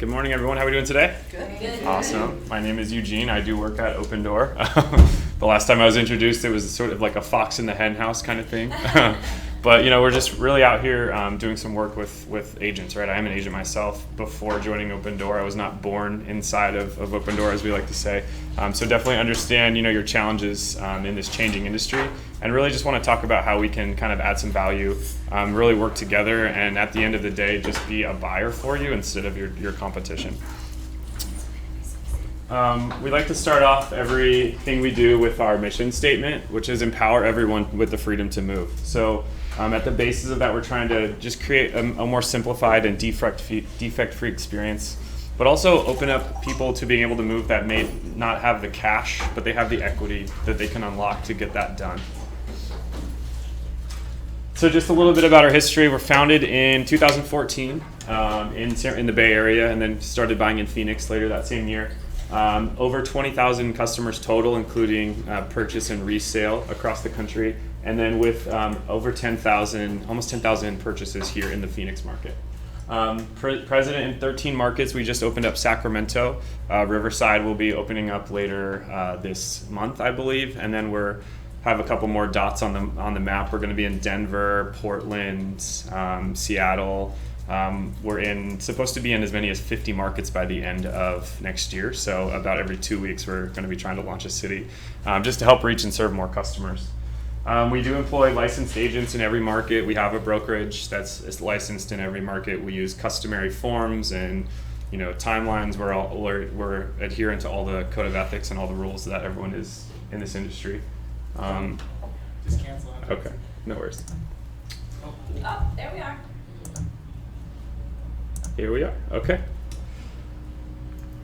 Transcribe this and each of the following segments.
Good morning, everyone. How are we doing today? Good. Awesome. My name is Eugene. I do work at Opendoor. The last time I was introduced, it was sort of like a fox in the hen house kind of thing. But we're just really out here doing some work with agents, right? I am an agent myself. Before joining Opendoor, I was not born inside of Opendoor, as we like to say. So definitely understand, your challenges in this changing industry, and really just want to talk about how we can kind of add some value, really work together, and at the end of the day, just be a buyer for you instead of your competition. We like to start off everything we do with our mission statement, which is empower everyone with the freedom to move. So at the basis of that, we're trying to just create a more simplified and defect-free experience, but also open up people to being able to move that may not have the cash, but they have the equity that they can unlock to get that done. So just a little bit about our history. We're founded in 2014 in the Bay Area, and then started buying in Phoenix later that same year. Over 20,000 customers total, including purchase and resale across the country, and then with over 10,000, almost 10,000 purchases here in the Phoenix market. President in 13 markets. We just opened up Sacramento. Riverside will be opening up later this month, I believe, and then have a couple more dots on the map. We're going to be in Denver, Portland, Seattle. We're supposed to be in as many as 50 markets by the end of next year. So about every 2 weeks, we're going to be trying to launch a city, just to help reach and serve more customers. We do employ licensed agents in every market. We have a brokerage that's licensed in every market. We use customary forms and timelines. We're adherent to all the code of ethics and all the rules that everyone is in this industry. Just cancel it. Okay, no worries. Oh, there we are. Here we are. Okay.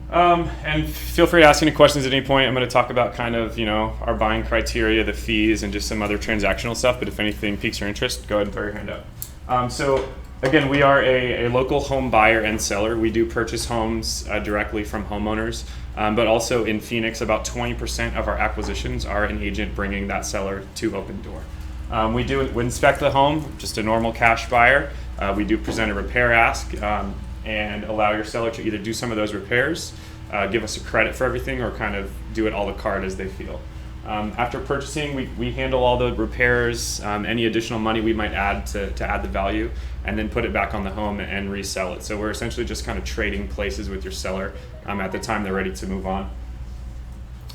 And feel free to ask any questions at any point. I'm going to talk about kind of, our buying criteria, the fees, and just some other transactional stuff. But if anything piques your interest, go ahead and throw your hand up. So again, we are a local home buyer and seller. We do purchase homes directly from homeowners. But also in Phoenix, about 20% of our acquisitions are an agent bringing that seller to Opendoor. We inspect the home, just a normal cash buyer. We do present a repair ask and allow your seller to either do some of those repairs, give us a credit for everything, or kind of do it a la carte as they feel. After purchasing, we handle all the repairs, any additional money we might add to add the value, and then put it back on the home and resell it. So we're essentially just kind of trading places with your seller at the time they're ready to move on.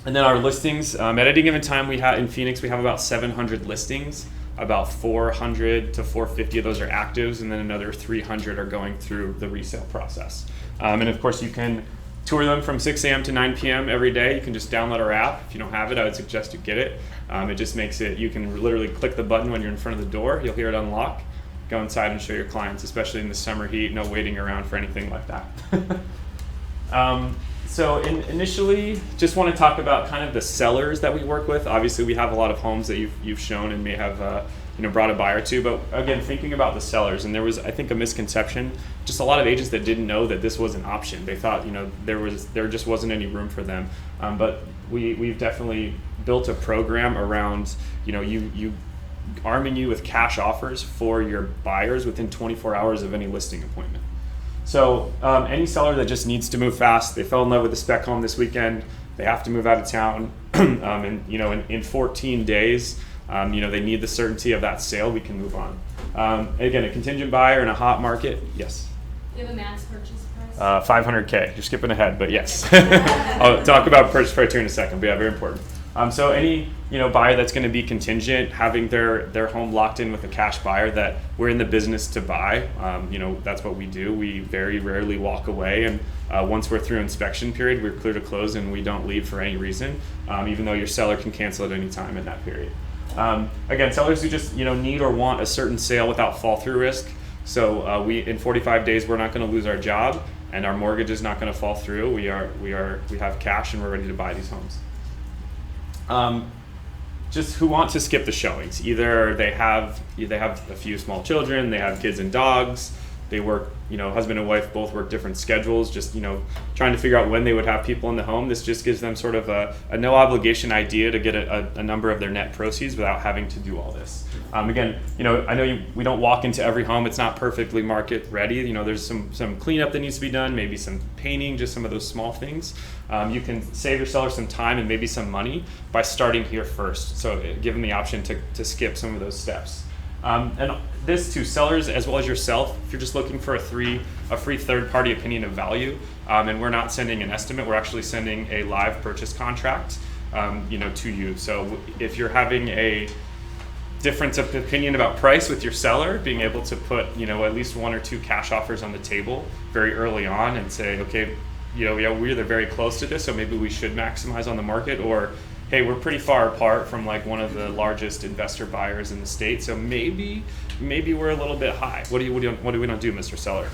And then our listings, at any given time in Phoenix, we have about 700 listings. About 400 to 450 of those are actives, and then another 300 are going through the resale process. And of course, you can tour them from 6 a.m. to 9 p.m. every day. You can just download our app. If you don't have it, I would suggest you get it. It just makes it, you can literally click the button when you're in front of the door. You'll hear it unlock. Go inside and show your clients, especially in the summer heat. No waiting around for anything like that. So initially, just want to talk about kind of the sellers that we work with. Obviously, we have a lot of homes that you've shown and may have brought a buyer to. But again, thinking about the sellers, and there was, I think, a misconception. Just a lot of agents that didn't know that this was an option. They thought there just wasn't any room for them. But we've definitely built a program around you arming you with cash offers for your buyers within 24 hours of any listing appointment. So any seller that just needs to move fast, they fell in love with the spec home this weekend, they have to move out of town, and in 14 days, they need the certainty of that sale, we can move on. Again, a contingent buyer in a hot market, yes. Do you have a max purchase price? $500K. You're skipping ahead, but yes. I'll talk about purchase criteria in a second, but yeah, very important. So any buyer that's going to be contingent, having their home locked in with a cash buyer that we're in the business to buy, that's what we do. We very rarely walk away, and once we're through inspection period, we're clear to close and we don't leave for any reason, even though your seller can cancel at any time in that period. Again, sellers who just need or want a certain sale without fall through risk. So in 45 days, we're not going to lose our job, and our mortgage is not going to fall through. We have cash and we're ready to buy these homes. Just who want to skip the showings. Either they have a few small children, they have kids and dogs, they work, husband and wife both work different schedules, just, trying to figure out when they would have people in the home. This just gives them sort of a no obligation idea to get a number of their net proceeds without having to do all this. Again, I know we don't walk into every home. It's not perfectly market ready. There's some cleanup that needs to be done, maybe some painting, just some of those small things. You can save your seller some time and maybe some money by starting here first. So give them the option to skip some of those steps. And this to sellers as well as yourself, if you're just looking for a free third-party opinion of value, and we're not sending an estimate, we're actually sending a live purchase contract, to you. So if you're having a difference of opinion about price with your seller, being able to put, at least 1 or 2 cash offers on the table very early on and say, okay, we're either very close to this, so maybe we should maximize on the market, or hey, we're pretty far apart from like one of the largest investor buyers in the state, so maybe we're a little bit high. What do we not do, Mr. Seller?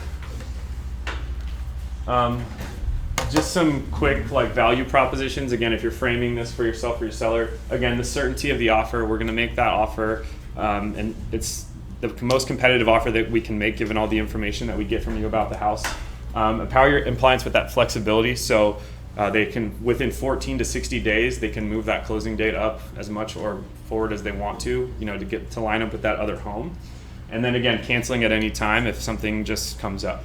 Just some quick value propositions. Again, if you're framing this for yourself or your seller, again, the certainty of the offer. We're going to make that offer, and it's the most competitive offer that we can make given all the information that we get from you about the house. Empower your clients with that flexibility, so they can, within 14 to 60 days, they can move that closing date up as much or forward as they want to get to line up with that other home. And then again, canceling at any time if something just comes up.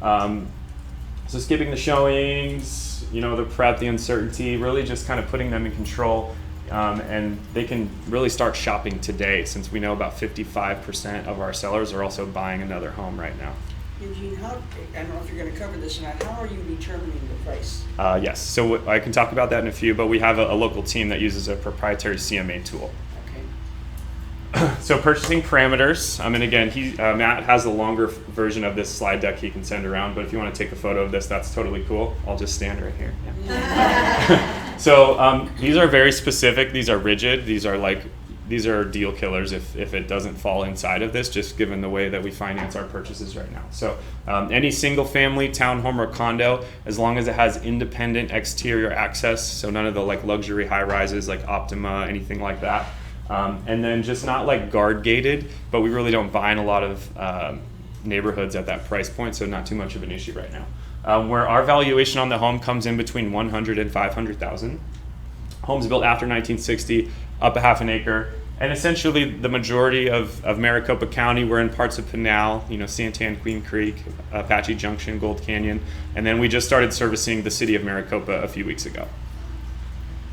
So skipping the showings, the prep, the uncertainty, really just kind of putting them in control. And they can really start shopping today, since we know about 55% of our sellers are also buying another home right now. Eugene, I don't know if you're going to cover this or not, how are you determining the price? Yes, so I can talk about that in a few, but we have a local team that uses a proprietary CMA tool. Okay. So purchasing parameters, and again, Matt has a longer version of this slide deck he can send around, but if you want to take a photo of this, that's totally cool. I'll just stand right here. Yeah. So these are very specific, these are rigid, these are deal killers if it doesn't fall inside of this, just given the way that we finance our purchases right now. So any single family, townhome, or condo, as long as it has independent exterior access, so none of the luxury high rises like Optima, anything like that. And then just not guard gated, but we really don't buy in a lot of neighborhoods at that price point, so not too much of an issue right now. Where our valuation on the home comes in between 100 and 500,000. Homes built after 1960, up a half an acre, and essentially the majority of Maricopa County. We're in parts of Pinal, Santan, Queen Creek, Apache Junction, Gold Canyon, and then we just started servicing the city of Maricopa a few weeks ago.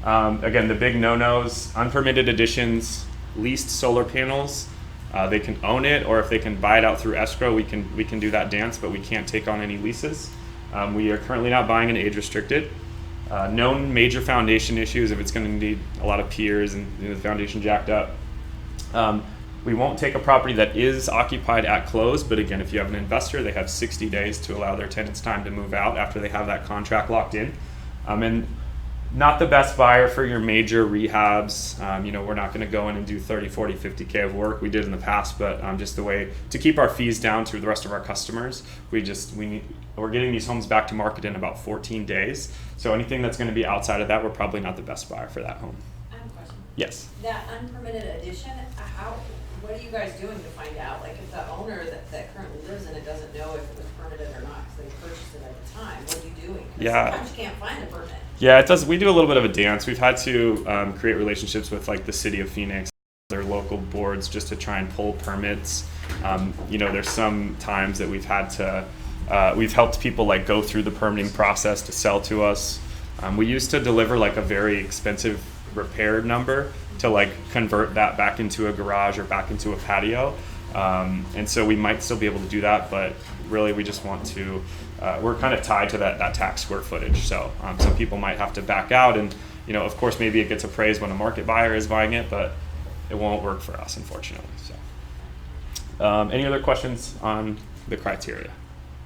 Again, the big no-nos: unpermitted additions, leased solar panels. They can own it, or if they can buy it out through escrow, we can do that dance, but we can't take on any leases. We are currently not buying an age restricted. Known major foundation issues, if it's going to need a lot of piers and the foundation jacked up. We won't take a property that is occupied at close, but again, if you have an investor, they have 60 days to allow their tenants time to move out after they have that contract locked in. And not the best buyer for your major rehabs. We're not going to go in and do 30, 40, 50K of work. We did in the past, but just the way to keep our fees down to the rest of our customers, we're getting these homes back to market in about 14 days. So anything that's going to be outside of that, we're probably not the best buyer for that home. I have a question. Yes. That unpermitted addition, what are you guys doing to find out? If the owner that currently lives in it doesn't know if it was permitted or not because they purchased it at the time, what are you doing? Yeah. Sometimes you can't find a permit. Yeah, it does. We do a little bit of a dance. We've had to create relationships with the city of Phoenix, their local boards, just to try and pull permits. There's some times that we've had to, we've helped people go through the permitting process to sell to us. We used to deliver a very expensive repair number to convert that back into a garage or back into a patio. And so we might still be able to do that, but really we just want to, we're kind of tied to that tax square footage. So some people might have to back out, and of course maybe it gets appraised when a market buyer is buying it, but it won't work for us, unfortunately. So any other questions on the criteria?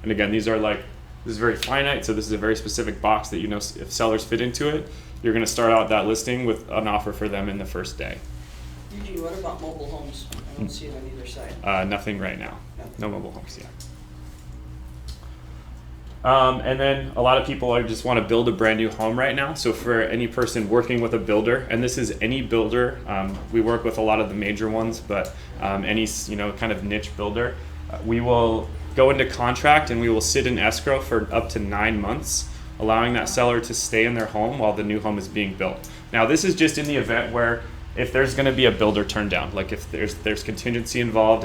And again, these are this is very finite, so this is a very specific box that if sellers fit into it, you're going to start out that listing with an offer for them in the first day. Eugene, what about mobile homes? I don't see it on either side. Nothing right now. Nothing. No mobile homes yet. And then a lot of people just want to build a brand new home right now. So for any person working with a builder, and this is any builder, we work with a lot of the major ones, but any kind of niche builder, we will go into contract and we will sit in escrow for up to 9 months, allowing that seller to stay in their home while the new home is being built. Now, this is just in the event where if there's going to be a builder turn down, like if there's contingency involved,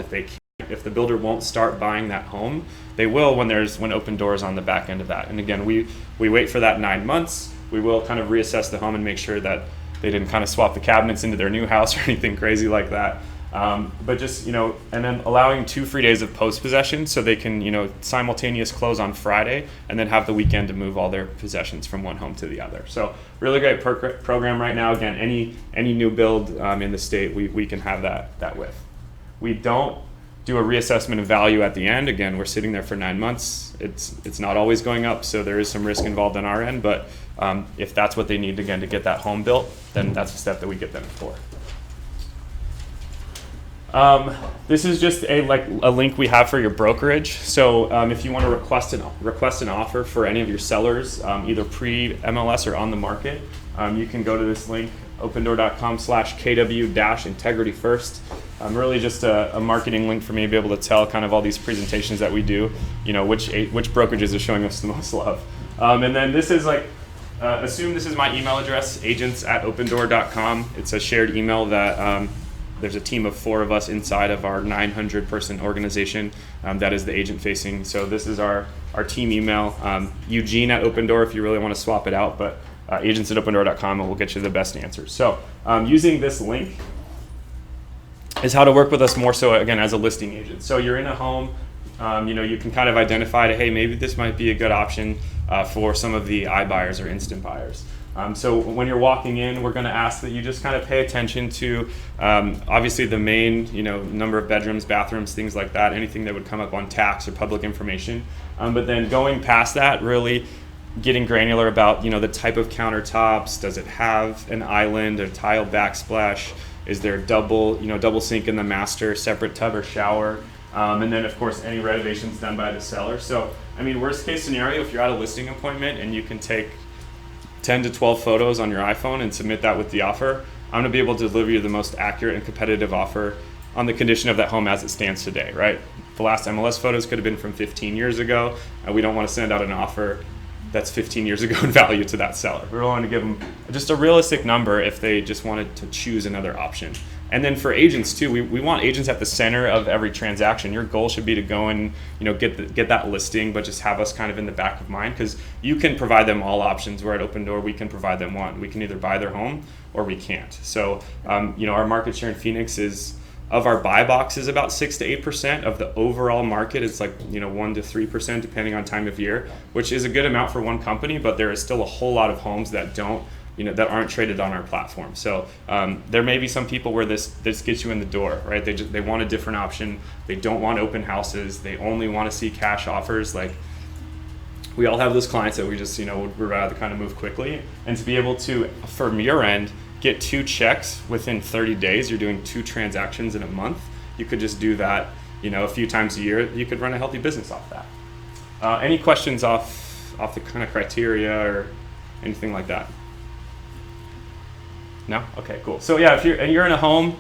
if the builder won't start buying that home, they will when Opendoor is on the back end of that. And again, we wait for that 9 months. We will kind of reassess the home and make sure that they didn't kind of swap the cabinets into their new house or anything crazy like that. But just, and then allowing 2 free days of post-possession so they can, simultaneous close on Friday and then have the weekend to move all their possessions from one home to the other. So really great program right now. Again, any new build in the state, we can have that with. We don't do a reassessment of value at the end. Again, we're sitting there for 9 months. It's not always going up, so there is some risk involved on our end, but if that's what they need, again, to get that home built, then that's a step that we get them for. This is just a link we have for your brokerage. So if you want to request an offer for any of your sellers, either pre-MLS or on the market, you can go to this link, opendoor.com/KW-integrity first. Really just a marketing link for me to be able to tell kind of all these presentations that we do, which brokerages are showing us the most love. And then this is assume this is my email address, agents@opendoor.com. It's a shared email that there's a team of 4 of us inside of our 900-person organization that is the agent facing. So this is our team email, Eugene at Opendoor if you really want to swap it out, but agents@opendoor.com and we'll get you the best answers. So using this link is how to work with us more so, again, as a listing agent. So you're in a home, you can kind of identify hey, maybe this might be a good option for some of the iBuyers or instant buyers. So when you're walking in, we're going to ask that you just kind of pay attention to obviously the main, number of bedrooms, bathrooms, things like that, anything that would come up on tax or public information. But then going past that, really getting granular about, the type of countertops. Does it have an island, a tile backsplash? Is there double sink in the master, separate tub or shower? And then, of course, any renovations done by the seller. So, worst case scenario, if you're at a listing appointment and you can take 10 to 12 photos on your iPhone and submit that with the offer, I'm going to be able to deliver you the most accurate and competitive offer on the condition of that home as it stands today, right? The last MLS photos could have been from 15 years ago, and we don't want to send out an offer that's 15 years ago in value to that seller. We want to give them just a realistic number if they just wanted to choose another option. And then for agents too, we want agents at the center of every transaction. Your goal should be to go and get that listing, but just have us kind of in the back of mind, because you can provide them all options. Where at Opendoor, we can provide them one. We can either buy their home or we can't. So our market share in Phoenix is, of our buy box, is about 6 to 8% of the overall market. It's 1 to 3% depending on time of year, which is a good amount for one company, but there is still a whole lot of homes that that aren't traded on our platform. So there may be some people where this gets you in the door, right? They want a different option. They don't want open houses. They only want to see cash offers. We all have those clients that we just would rather kind of move quickly, and to be able to, from your end, get 2 checks within 30 days. You're doing 2 transactions in a month. You could just do that, a few times a year. You could run a healthy business off that. Any questions off the kind of criteria or anything like that? No? Okay, cool. So yeah, if you're in a home,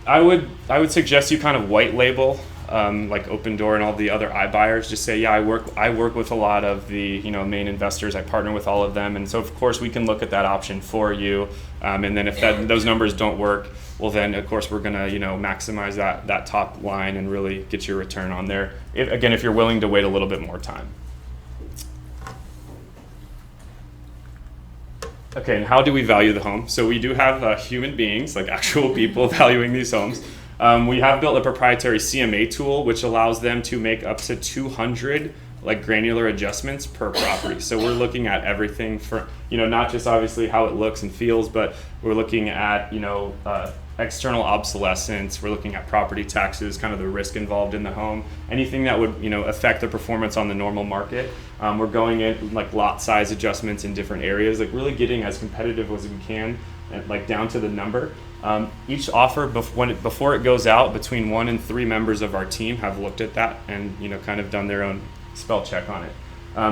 I would suggest you kind of white label like Opendoor and all the other iBuyers. Just say, yeah, I work with a lot of the main investors. I partner with all of them, and so of course we can look at that option for you. And then if those numbers don't work, well then of course we're gonna maximize that top line and really get your return on there. If you're willing to wait a little bit more time. Okay, and how do we value the home? So we do have human beings, like actual people, valuing these homes. We have built a proprietary CMA tool, which allows them to make up to 200 granular adjustments per property. So we're looking at everything from, not just obviously how it looks and feels, but we're looking at, external obsolescence. We're looking at property taxes, kind of the risk involved in the home, anything that would, affect the performance on the normal market. We're going in lot size adjustments in different areas, really getting as competitive as we can, and down to the number. Each offer before it goes out, between 1 and 3 members of our team have looked at that and kind of done their own spell check on it.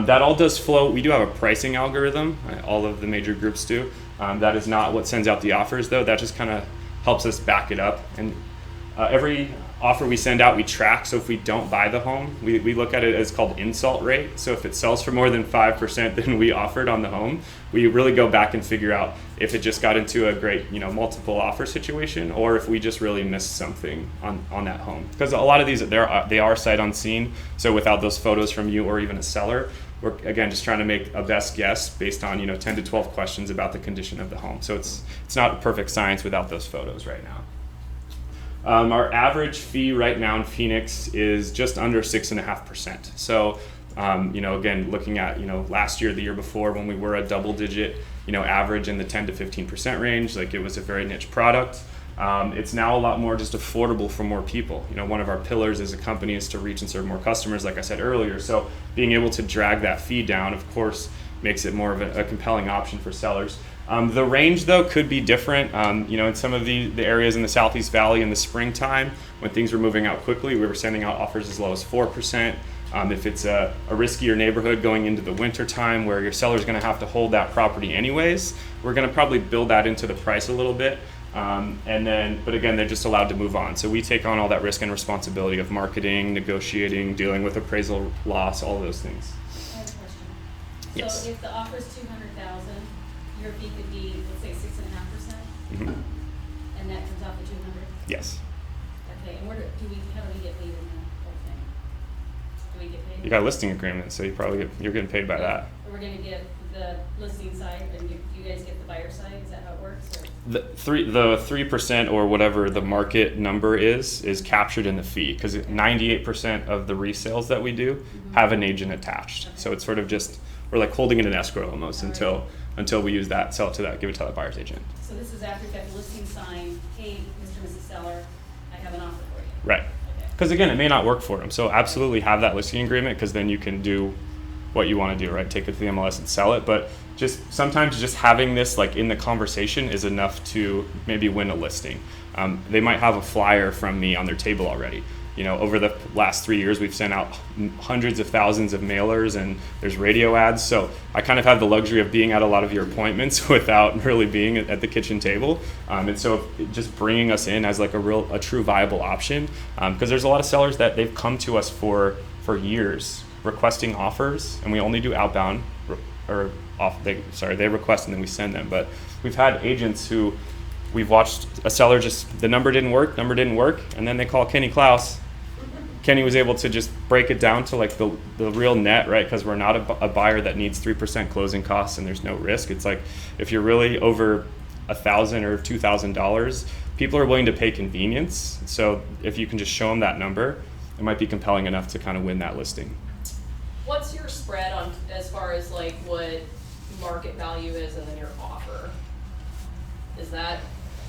That all does flow. We do have a pricing algorithm. All of the major groups do. That is not what sends out the offers, though. That just kind of helps us back it up. And offer we send out, we track. So if we don't buy the home, we look at it as called insult rate. So if it sells for more than 5% than we offered on the home, we really go back and figure out if it just got into a great, multiple offer situation, or if we just really missed something on that home. Because a lot of these, they are sight unseen. So without those photos from you or even a seller, we're again just trying to make a best guess based on 10 to 12 questions about the condition of the home. So it's not a perfect science without those photos right now. Our average fee right now in Phoenix is just under 6.5%. So, again, looking at, last year, the year before, when we were a double digit, average in the 10 to 15% range, like it was a very niche product. It's now a lot more just affordable for more people. One of our pillars as a company is to reach and serve more customers, like I said earlier. So being able to drag that fee down, of course, makes it more of a compelling option for sellers. The range, though, could be different. In some of the areas in the Southeast Valley in the springtime, when things were moving out quickly, we were sending out offers as low as 4%. If it's a riskier neighborhood going into the winter time where your seller's going to have to hold that property anyways, we're going to probably build that into the price a little bit. But again, they're just allowed to move on. So we take on all that risk and responsibility of marketing, negotiating, dealing with appraisal loss, all of those things. I have a question. Yes. So if the offer is $200,000, your fee could be, let's say, 6.5%, Mm-hmm. and that comes off the 200. Yes. Okay, and how do we get paid in the whole thing? Do we get paid? You got a listing agreement, so you're getting paid by that. Or we're gonna get the listing side, and you guys get the buyer side. Is that how it works? Or? The 3% or whatever the market number is captured in the fee, because 98% of the resales that we do have an agent attached. Okay. So it's sort of just, we're like holding it in escrow almost All until we use that, sell it to that, give it to that buyer's agent. So this is after you've got the listing signed. Hey, Mr. and Mrs. Seller, I have an offer for you. Right. Okay. Because again, it may not work for them. So absolutely have that listing agreement, because then you can do what you want to do, right? Take it to the MLS and sell it. But sometimes just having this like in the conversation is enough to maybe win a listing. They might have a flyer from me on their table already. Over the last 3 years, we've sent out hundreds of thousands of mailers, and there's radio ads. So I kind of have the luxury of being at a lot of your appointments without really being at the kitchen table. And so just bringing us in as like a true viable option, because there's a lot of sellers that they've come to us for years requesting offers, and we only do outbound they request and then we send them. But we've had agents who we've watched a seller the number didn't work, and then they call Kenny Klaus. Kenny was able to just break it down to like the real net, right? Because we're not a buyer that needs 3% closing costs and there's no risk. It's like if you're really over $1,000 or $2,000, people are willing to pay convenience. So if you can just show them that number, it might be compelling enough to kind of win that listing. What's your spread on as far as like what market value is and then your offer? Is that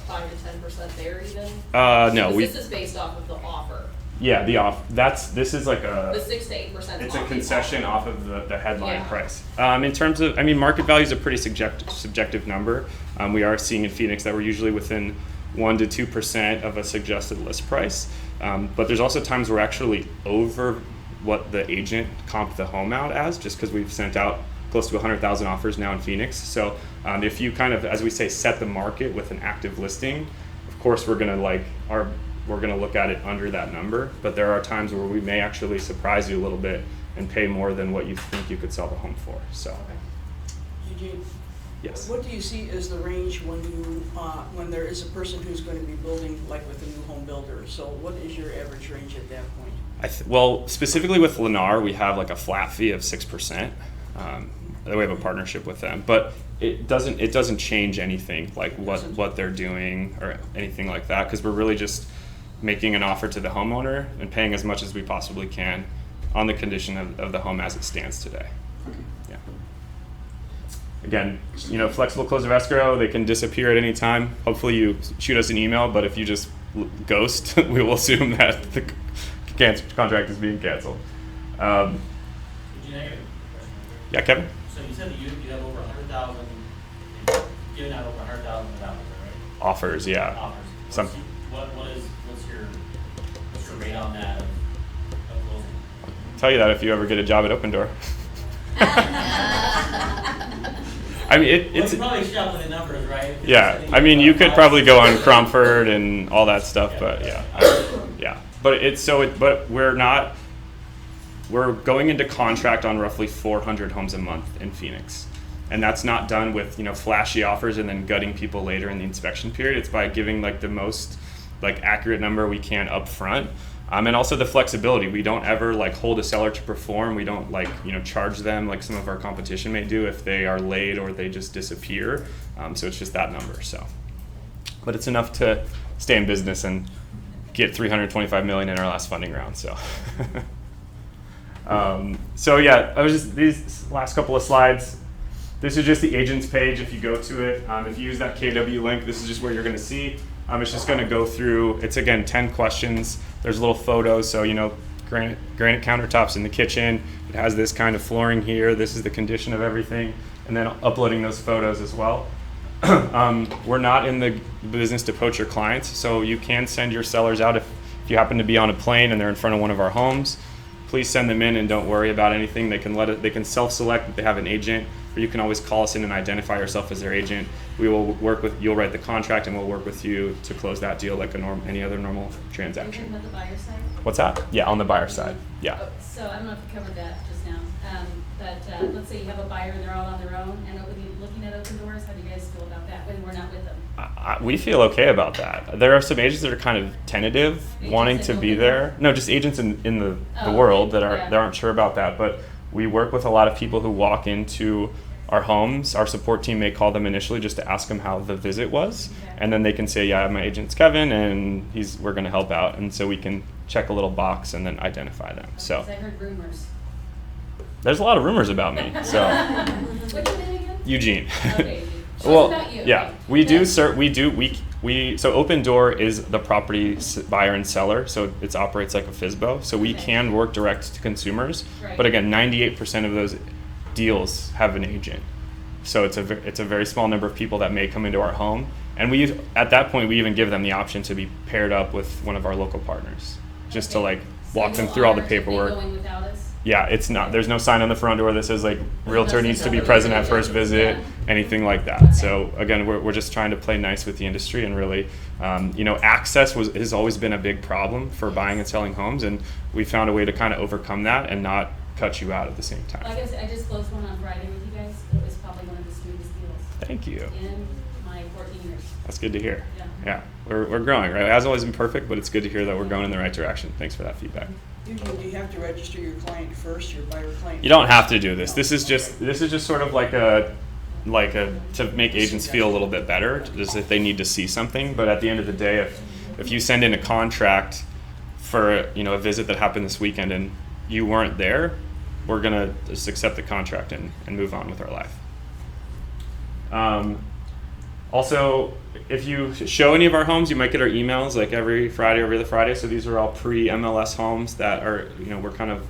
5 to 10% there even? No, Because this is based off of the offer. Yeah, this is like The 6 to 8%. it's a concession off of the headline Yeah. price. In terms of, market value is a pretty subjective number. We are seeing in Phoenix that we're usually within 1 to 2% of a suggested list price. But there's also times we're actually over what the agent comped the home out as, just because we've sent out close to 100,000 offers now in Phoenix. So if you kind of, as we say, set the market with an active listing, of course we're gonna look at it under that number. But there are times where we may actually surprise you a little bit and pay more than what you think you could sell the home for. So, Eugene, yes. what do you see as the range when there is a person who's going to be building like with a new home builder? So what is your average range at that point? Well, specifically with Lennar, we have like a flat fee of 6%. We have a partnership with them, but it doesn't change anything like what they're doing or anything like that, because we're really just making an offer to the homeowner and paying as much as we possibly can on the condition of the home as it stands today. Yeah. Again, flexible close of escrow, they can disappear at any time. Hopefully you shoot us an email, but if you just ghost, we will assume that the contract is being canceled. Yeah, Kevin? So you said that you have over 100,000, given out over 100,000 right? Offers, yeah. Offers. What's your rate on that of closing? I'll tell you that if you ever get a job at Opendoor. It's you probably shuffle the numbers, right? Yeah, you could probably go on Cromford and all that stuff, but yeah. But we're going into contract on roughly 400 homes a month in Phoenix. And that's not done with, flashy offers and then gutting people later in the inspection period. It's by giving like the most like accurate number we can up front. And also the flexibility. We don't ever like hold a seller to perform. We don't like, charge them like some of our competition may do if they are late or they just disappear. So it's just that number. So, but it's enough to stay in business and get $325 million in our last funding round. So, these last couple of slides. This is just the agent's page. If you go to it, if you use that KW link, this is just where you're going to see. It's just going to go through. It's again 10 questions. There's little photos. So granite countertops in the kitchen. It has this kind of flooring here. This is the condition of everything, and then uploading those photos as well. We're not in the business to poach your clients, so you can send your sellers out if you happen to be on a plane and they're in front of one of our homes. Please send them in and don't worry about anything. They can self-select if they have an agent, or you can always call us in and identify yourself as their agent. We will work with you'll write the contract and we'll work with you to close that deal like any other normal transaction. Are you talking about the buyer side? What's that? Yeah, on the buyer side. Yeah. Oh, so I don't know if you covered that just now, but let's say you have a buyer and they're all on their own and looking at Opendoors. How do you guys feel about that when we're not with them? We feel okay about that. There are some agents that are kind of tentative, wanting to be there. No, just agents in the world that aren't sure about that. But we work with a lot of people who walk into our homes. Our support team may call them initially just to ask them how the visit was, and then they can say, "Yeah, my agent's Kevin, and we're going to help out," and so we can check a little box and then identify them. So I heard rumors. There's a lot of rumors about me. So What's your name again? Eugene. Okay. Well, about you. yeah, Okay. we do. So Opendoor is the property buyer and seller, so it operates like a FSBO. So we can work direct to consumers, Right. but again, 98% of those deals have an agent. So it's a very small number of people that may come into our home, and at that point we even give them the option to be paired up with one of our local partners, just to like walk them through all the paperwork. Going without us? Yeah, it's not. There's no sign on the front door that says like realtor needs to be present at first visit, anything like that. So again, we're just trying to play nice with the industry and really, access has always been a big problem for buying and selling homes, and we found a way to kind of overcome that and not cut you out at the same time. Like I said, I just closed one on Friday with you guys. It was probably one of the smoothest deals Thank you. in my 14 years. That's good to hear. Yeah. We're growing, right? It hasn't always been perfect, but it's good to hear that we're going in the right direction. Thanks for that feedback. Eugene, do you have to register your client first, your buyer client? You don't have to do this. This is just sort of like a to make agents feel a little bit better, just if they need to see something. But at the end of the day, if you send in a contract for a visit that happened this weekend and you weren't there, we're gonna just accept the contract and move on with our life. Also, if you show any of our homes, you might get our emails like every Friday or every other Friday. So these are all pre-MLS homes that are, we're kind of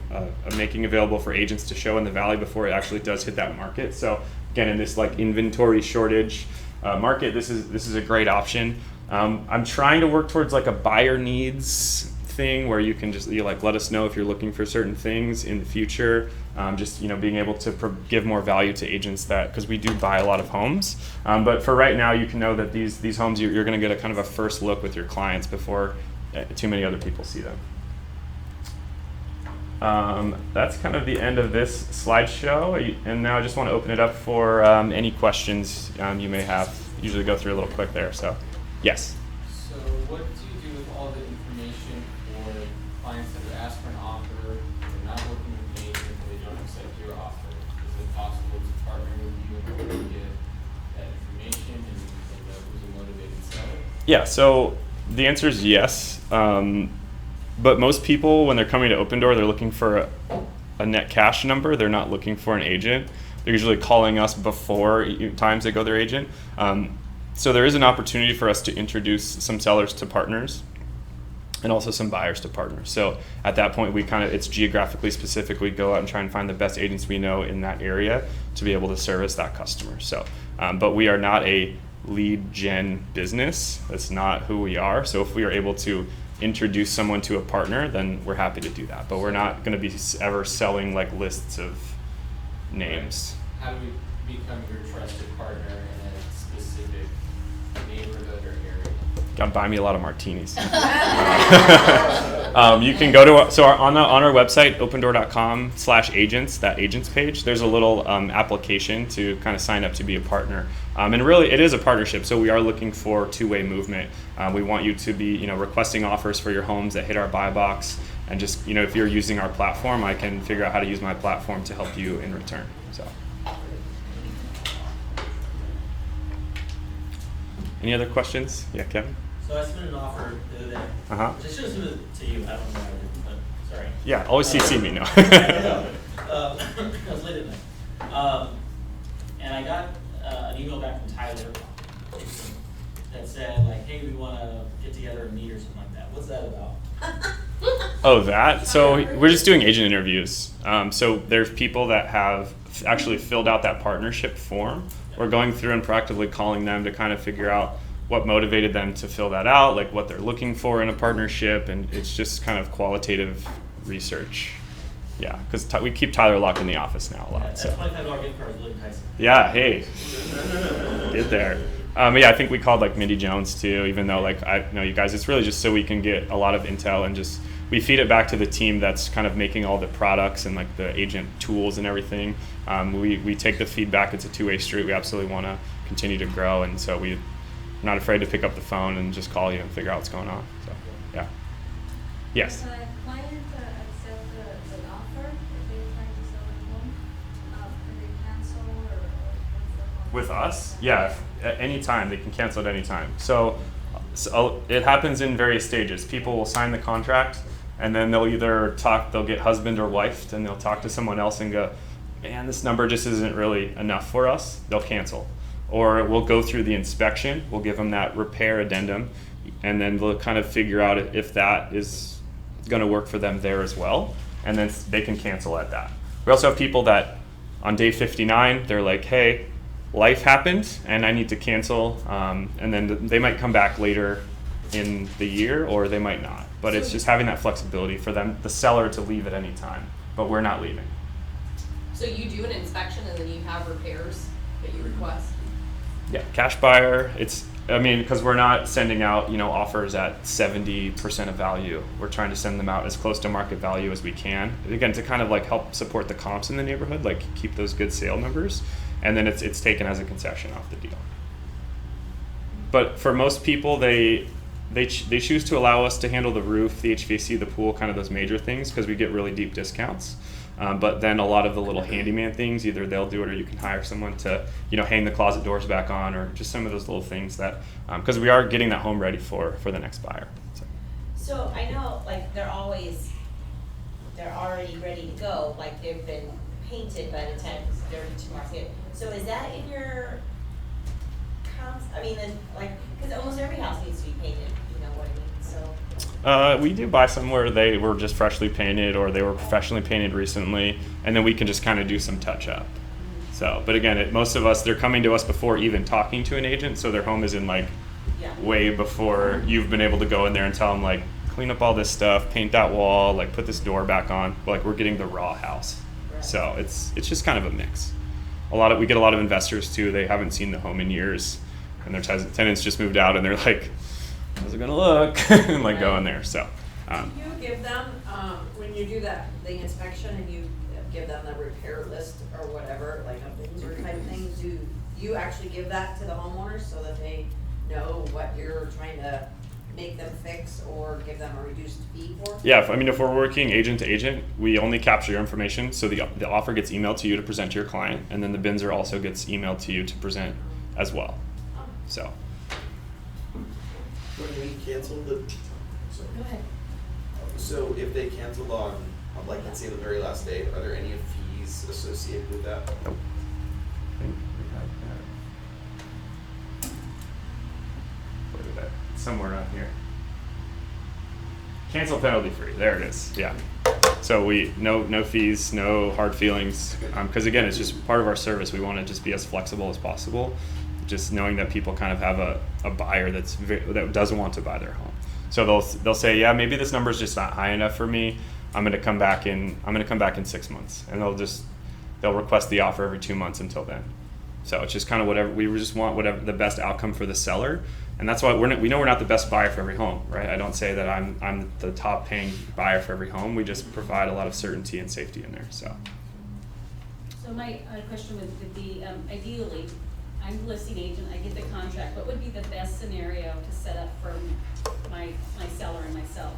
making available for agents to show in the Valley before it actually does hit that market. So again, in this like inventory shortage market, this is a great option. I'm trying to work towards like a buyer needs thing where you can just let us know if you're looking for certain things in the future. Being able to give more value to agents because we do buy a lot of homes. But for right now, you can know that these homes you're going to get a kind of a first look with your clients before too many other people see them. That's kind of the end of this slideshow, and now I just want to open it up for any questions you may have. Usually go through a little quick there. So, yes. So what do you do with all the information for clients that have asked for an offer, they're not working with an agent, and they don't accept your offer? Is it possible to partner with you in order to get that information and know who's a motivated seller? Yeah, so the answer is yes. But most people, when they're coming to Opendoor, they're looking for a net cash number. They're not looking for an agent. They're usually calling us before times they go their agent. So there is an opportunity for us to introduce some sellers to partners and also some buyers to partners. So at that point, it's geographically specific. We go out and try and find the best agents we know in that area to be able to service that customer. So, but we are not a lead gen business. That's not who we are. So if we are able to introduce someone to a partner, then we're happy to do that. But we're not going to be ever selling like lists of names. How do we become your trusted partner in a specific neighborhood or area? Gotta buy me a lot of martinis. You can go to on our website, opendoor.com/agents, that agents page. There's a little application to kind of sign up to be a partner, and really it is a partnership. So we are looking for two-way movement. We want you to be requesting offers for your homes that hit our buy box, and just if you're using our platform, I can figure out how to use my platform to help you in return. So. Any other questions? Yeah, Kevin. So I submitted an offer the other day. Which I should have submitted it to you. I don't know why I didn't, but sorry. Yeah, always CC me now. I was late at night. And I got an email back from Tyler that said like, hey, we want to get together and meet or something like that. What's that about? Oh, that? So we're just doing agent interviews. So there's people that have actually filled out that partnership form. We're going through and proactively calling them to kind of figure out what motivated them to fill that out, like what they're looking for in a partnership, and it's just kind of qualitative research. Yeah, because we keep Tyler locked in the office now a lot. That So. $25 gift card is really enticing. Yeah, hey, get there. Yeah, I think we called like Mindy Jones too, even though like I know you guys, it's really just so we can get a lot of intel and just we feed it back to the team that's kind of making all the products and like the agent tools and everything. We take the feedback. It's a two-way street. We absolutely want to continue to grow, and so we're not afraid to pick up the phone and just call you and figure out what's going on. So, yeah. Yes. If a client accepts an offer, if they're trying to sell a home, can they cancel or what's the With us? Yeah, at any time. They can cancel at any time. So it happens in various stages. People will sign the contract, and then they'll they'll get husband or wife, and they'll talk to someone else and go, man, this number just isn't really enough for us. They'll cancel. Or we'll go through the inspection, we'll give them that repair addendum, and then they'll kind of figure out if that is going to work for them there as well, and then they can cancel at that. We also have people that on day 59, they're like, hey, life happened and I need to cancel, and then they might come back later in the year or they might not. But it's just having that flexibility for them, the seller, to leave at any time, but we're not leaving. So you do an inspection and then you have repairs that you request? Yeah, cash buyer, because we're not sending out, offers at 70% of value. We're trying to send them out as close to market value as we can. Again, to kind of like help support the comps in the neighborhood, like keep those good sale numbers. And then it's taken as a concession off the deal. But for most people, they choose to allow us to handle the roof, the HVAC, the pool, kind of those major things, because we get really deep discounts. But then a lot of the little handyman things, either they'll do it or you can hire someone to, hang the closet doors back on, or just some of those little things that, because we are getting that home ready for the next buyer. So I know, like, they're already ready to go, like they've been painted by the time they're to market. So is that in your counts? I mean, because almost every house needs to be painted, you know what I mean? So. We do buy some where they were just freshly painted or they were professionally painted recently, and then we can just kind of do some touch up. So, but again, most of us, they're coming to us before even talking to an agent, so their home is in way before you've been able to go in there and tell them clean up all this stuff, paint that wall, put this door back on. We're getting the raw house. Right. So it's just kind of a mix. We get a lot of investors too. They haven't seen the home in years, and their tenants just moved out, and they're like, how's it gonna look? And go in there. So do you give them when you do the inspection and you give them the repair list or whatever, like a Windsor type thing, do you actually give that to the homeowners so that they know what you're trying to make them fix or give them a reduced fee for? Yeah, if we're working agent to agent, we only capture your information, so the offer gets emailed to you to present to your client, and then the Binzer also gets emailed to you to present as well. So. When we canceled the, Go ahead. so if they canceled on let's say the very last day, are there any fees associated with that? Nope. Where did that? Somewhere around here. Cancel penalty free. There it is. Yeah. So no fees, no hard feelings. Because again, it's just part of our service. We want to just be as flexible as possible. Just knowing that people kind of have a buyer that doesn't want to buy their home. So they'll say, yeah, maybe this number is just not high enough for me. I'm going to come back in 6 months, and they'll request the offer every 2 months until then. So it's just kind of whatever, we just want whatever the best outcome for the seller. And that's why we know we're not the best buyer for every home, right? I don't say that I'm the top paying buyer for every home. We just provide a lot of certainty and safety in there, so. So my question would be, ideally, I'm the listing agent, I get the contract, what would be the best scenario to set up for my seller and myself?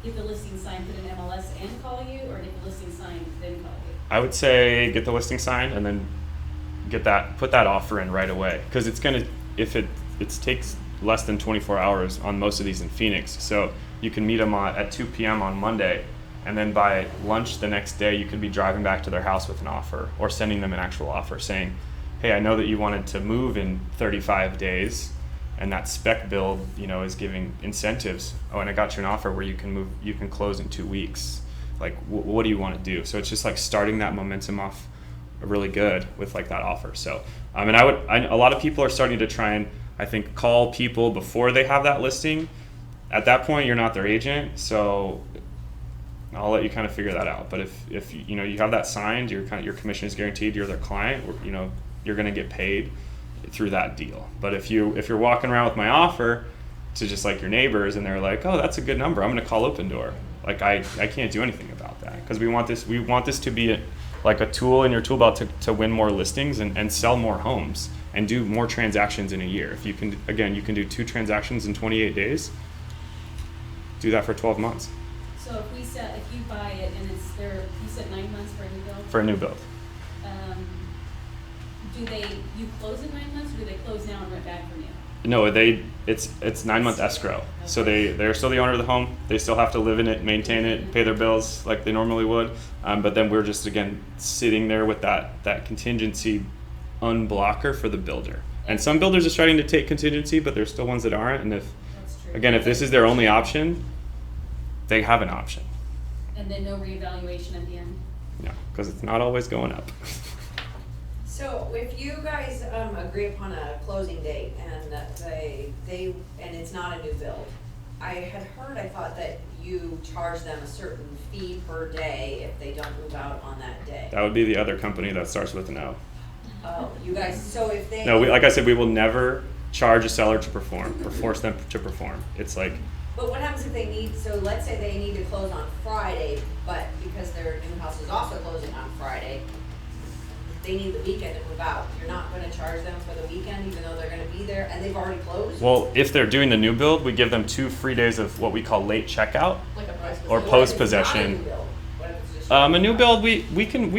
Get the listing signed, put an MLS and call you, or get the listing signed, then call you? I would say get the listing signed and then put that offer in right away. Because it's gonna, if it takes less than 24 hours on most of these in Phoenix. So you can meet them at 2 p.m. on Monday, and then by lunch the next day, you could be driving back to their house with an offer or sending them an actual offer saying, hey, I know that you wanted to move in 35 days, and that spec build, is giving incentives. Oh, and I got you an offer where you can close in 2 weeks. Like, what do you want to do? So it's just like starting that momentum off really good with like that offer. So, and a lot of people are starting to try and, I think, call people before they have that listing. At that point, you're not their agent, so I'll let you kind of figure that out. But if you have that signed, your commission is guaranteed. You're their client. You're going to get paid through that deal. But if you're walking around with my offer to just like your neighbors and they're like, oh, that's a good number, I'm going to call Opendoor. Like I can't do anything about that, because we want this to be like a tool in your tool belt to win more listings and sell more homes and do more transactions in a year. If you can, again, you can do 2 transactions in 28 days. Do that for 12 months. So if you buy it and it's there, you said 9 months for a new build? For a new build. You close in 9 months, or do they close now and rent back from you? No, it's 9 month escrow. So they're still the owner of the home. They still have to live in it, maintain it, pay their bills like they normally would. But then we're just, again, sitting there with that contingency unblocker for the builder. And some builders are starting to take contingency, but there's still ones that aren't. And if this is their only option, they have an option. And then no reevaluation at the end? No, because it's not always going up. So if you guys agree upon a closing date and and it's not a new build, I thought that you charge them a certain fee per day if they don't move out on that day. That would be the other company that starts with an O. Oh, you guys, so if they... No, like I said, we will never charge a seller to perform or force them to perform. It's like... But what happens if they need, so let's say they need to close on Friday, but because their new house is also closing on Friday, they need the weekend to move out. You're not going to charge them for the weekend even though they're going to be there and they've already closed? Well, if they're doing the new build, we give them 2 free days of what we call late checkout Like a price or post possession. A new build, we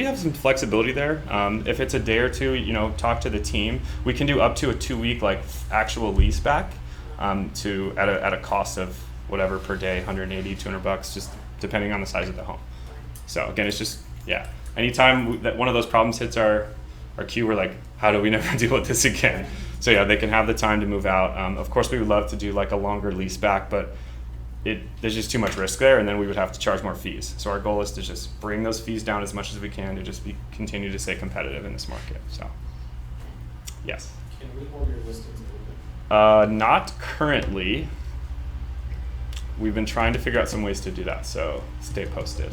have some flexibility there. If it's a day or two, talk to the team. We can do up to a 2-week like actual lease back at a cost of whatever per day, $180, $200, just depending on the size of the home. So again, it's just, yeah. Anytime that one of those problems hits our queue, we're like, how do we never deal with this again? So yeah, they can have the time to move out. Of course, we would love to do like a longer lease back, but there's just too much risk there, and then we would have to charge more fees. So our goal is to just bring those fees down as much as we can to just continue to stay competitive in this market. So, yes. Can we hold your listings open? Not currently. We've been trying to figure out some ways to do that, so stay posted.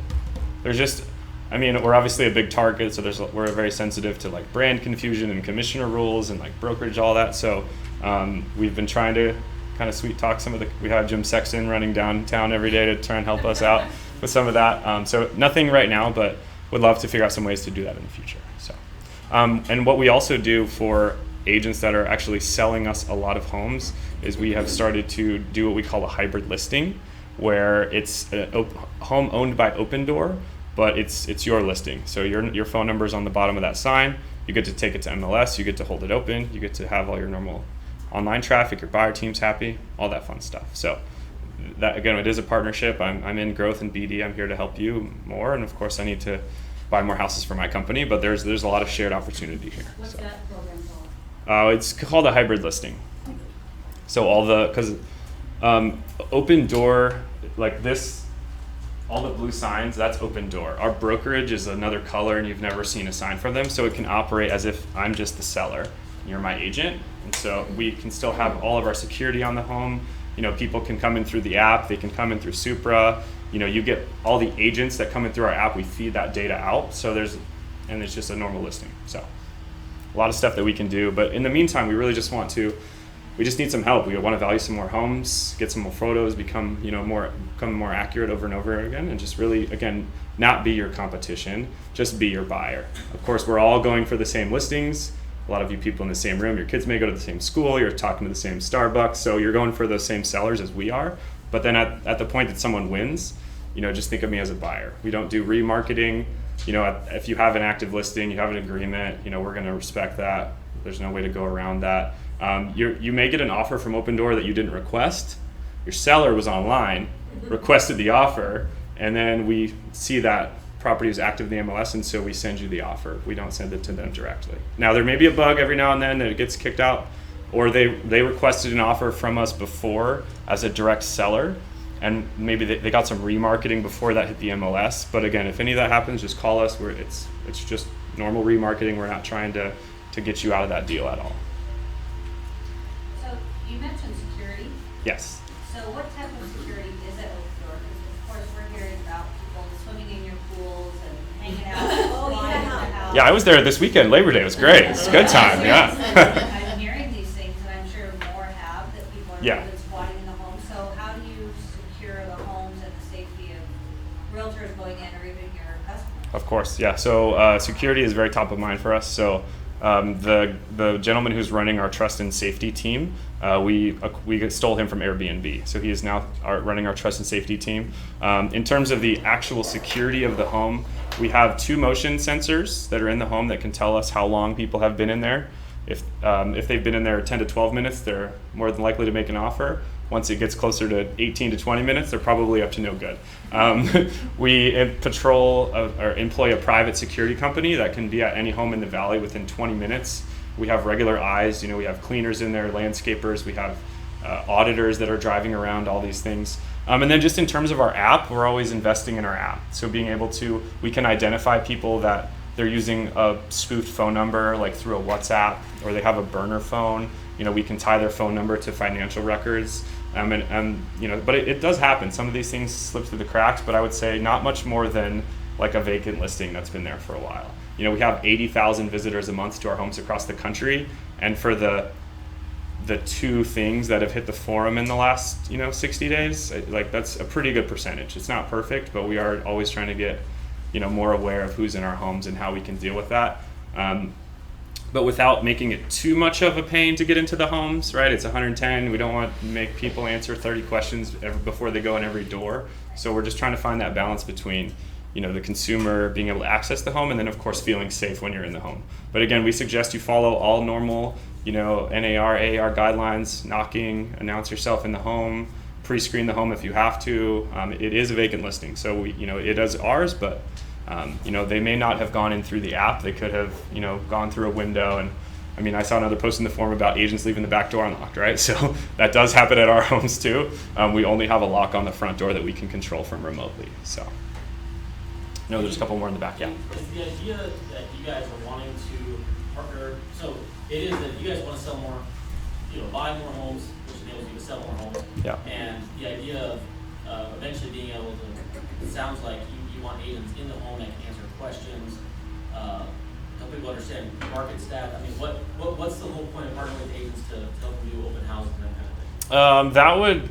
We're obviously a big target, so we're very sensitive to like brand confusion and commissioner rules and like brokerage, all that. So we've been trying to kind of sweet talk we have Jim Sexton running downtown every day to try and help us out with some of that. So nothing right now, but would love to figure out some ways to do that in the future. So, and what we also do for agents that are actually selling us a lot of homes is we have started to do what we call a hybrid listing, where it's a home owned by Opendoor, but it's your listing. So your phone number is on the bottom of that sign. You get to take it to MLS. You get to hold it open. You get to have all your normal online traffic. Your buyer team's happy. All that fun stuff. So that, again, it is a partnership. I'm in growth and BD. I'm here to help you more, and of course I need to buy more houses for my company. But there's a lot of shared opportunity here. What's that program called? It's called a hybrid listing. So because Opendoor, like this, all the blue signs, that's Opendoor. Our brokerage is another color, and you've never seen a sign from them, so it can operate as if I'm just the seller, and you're my agent. And so we can still have all of our security on the home. People can come in through the app, they can come in through Supra. You get all the agents that come in through our app, we feed that data out. So it's just a normal listing. So a lot of stuff that we can do. But in the meantime, we really just we just need some help. We want to value some more homes, get some more photos, become more accurate over and over again, and just really, again, not be your competition, just be your buyer. Of course, we're all going for the same listings. A lot of you people in the same room, your kids may go to the same school, you're talking to the same Starbucks, so you're going for those same sellers as we are. But then at the point that someone wins, just think of me as a buyer. We don't do remarketing. If you have an active listing, you have an agreement, we're going to respect that. There's no way to go around that. You may get an offer from Opendoor that you didn't request. Your seller was online, requested the offer, and then we see that property is active in the MLS, and so we send you the offer. We don't send it to them directly. Now, there may be a bug every now and then that it gets kicked out, or they requested an offer from us before as a direct seller, and maybe they got some remarketing before that hit the MLS. But again, if any of that happens, just call us. It's just normal remarketing. We're not trying to get you out of that deal at all. So you mentioned security. Yes. So what type of security is at Opendoor? Because of course we're hearing about people swimming in your pools and hanging out, Oh, flying in the yeah. house. Yeah, I was there this weekend. Labor Day was great. It's a good time. Yeah. I'm hearing these things, and I'm sure more have, that people are Yeah. even squatting in the home. So how do you secure the homes and the safety of realtors going in or even your customers? Of course, yeah. So security is very top of mind for us. So the gentleman who's running our trust and safety team, we stole him from Airbnb. So he is now running our trust and safety team. In terms of the actual security of the home, we have 2 motion sensors that are in the home that can tell us how long people have been in there. If they've been in there 10 to 12 minutes, they're more than likely to make an offer. Once it gets closer to 18 to 20 minutes, they're probably up to no good. We employ a private security company that can be at any home in the valley within 20 minutes. We have regular eyes, we have cleaners in there, landscapers, we have auditors that are driving around, all these things. And then just in terms of our app, we're always investing in our app. So we can identify people that they're using a spoofed phone number, like through a WhatsApp, or they have a burner phone. We can tie their phone number to financial records. But it does happen. Some of these things slip through the cracks, but I would say not much more than like a vacant listing that's been there for a while. We have 80,000 visitors a month to our homes across the country, and for the 2 things that have hit the forum in the last 60 days, that's a pretty good percentage. It's not perfect, but we are always trying to get more aware of who's in our homes and how we can deal with that. But without making it too much of a pain to get into the homes, right? It's 110. We don't want to make people answer 30 questions before they go in every door. So we're just trying to find that balance between, the consumer being able to access the home and then, of course, feeling safe when you're in the home. But again, we suggest you follow all normal, NAR, AAR guidelines, knocking, announce yourself in the home, pre-screen the home if you have to. It is a vacant listing, so it is ours, but they may not have gone in through the app. They could have, gone through a window. And I saw another post in the forum about agents leaving the back door unlocked, right? So that does happen at our homes too. We only have a lock on the front door that we can control from remotely. So, there's a couple more in the back, yeah. Is the idea that you guys are wanting to partner, so it is that you guys want to sell more, buy more homes, which enables you to sell more homes. Yeah. And the idea of eventually being able to, it sounds like you want agents in the home that can answer questions, help people understand market stats. What's the whole point of partnering with agents to help them do open houses and that kind of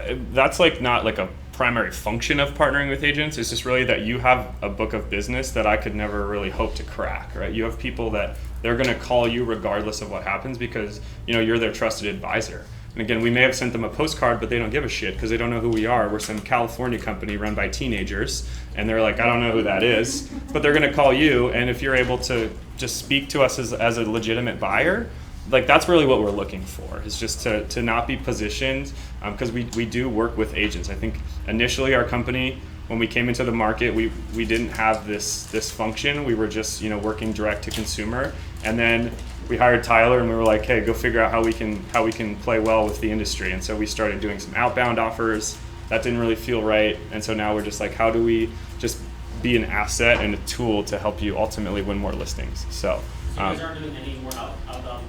thing? That's not like a primary function of partnering with agents. It's just really that you have a book of business that I could never really hope to crack, right? You have people that they're going to call you regardless of what happens because, you're their trusted advisor. And again, we may have sent them a postcard, but they don't give a shit because they don't know who we are. We're some California company run by teenagers, and they're like, I don't know who that is. But they're going to call you, and if you're able to just speak to us as a legitimate buyer, that's really what we're looking for, is just to not be positioned, because we do work with agents. I think initially our company, when we came into the market, we didn't have this function. We were just working direct to consumer, and then we hired Tyler and we were like, hey, go figure out how we can play well with the industry. And so we started doing some outbound offers. That didn't really feel right, and so now we're just like, how do we just be an asset and a tool to help you ultimately win more listings? So you guys aren't doing any more outbound?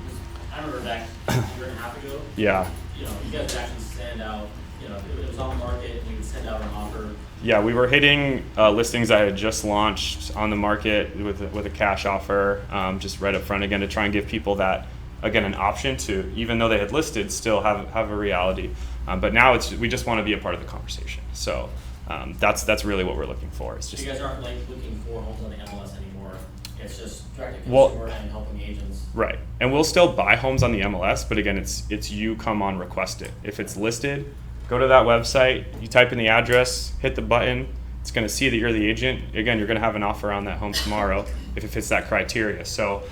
I remember back a year and a half ago. Yeah. You guys would actually send out you know, if it was on the market and you would send out an offer. Yeah, we were hitting listings I had just launched on the market with a cash offer, just right up front again to try and give people that, again, an option to, even though they had listed, still have a reality. But now we just want to be a part of the conversation. So that's really what we're looking for. It's So just you guys aren't like looking for homes on the MLS anymore, it's just direct to Well- consumer and helping agents. right, and we'll still buy homes on the MLS, but again, it's you come on request it. If it's listed, go to that website, you type in the address, hit the button, it's going to see that you're the agent. Again, you're going to have an offer on that home tomorrow if it fits that criteria. So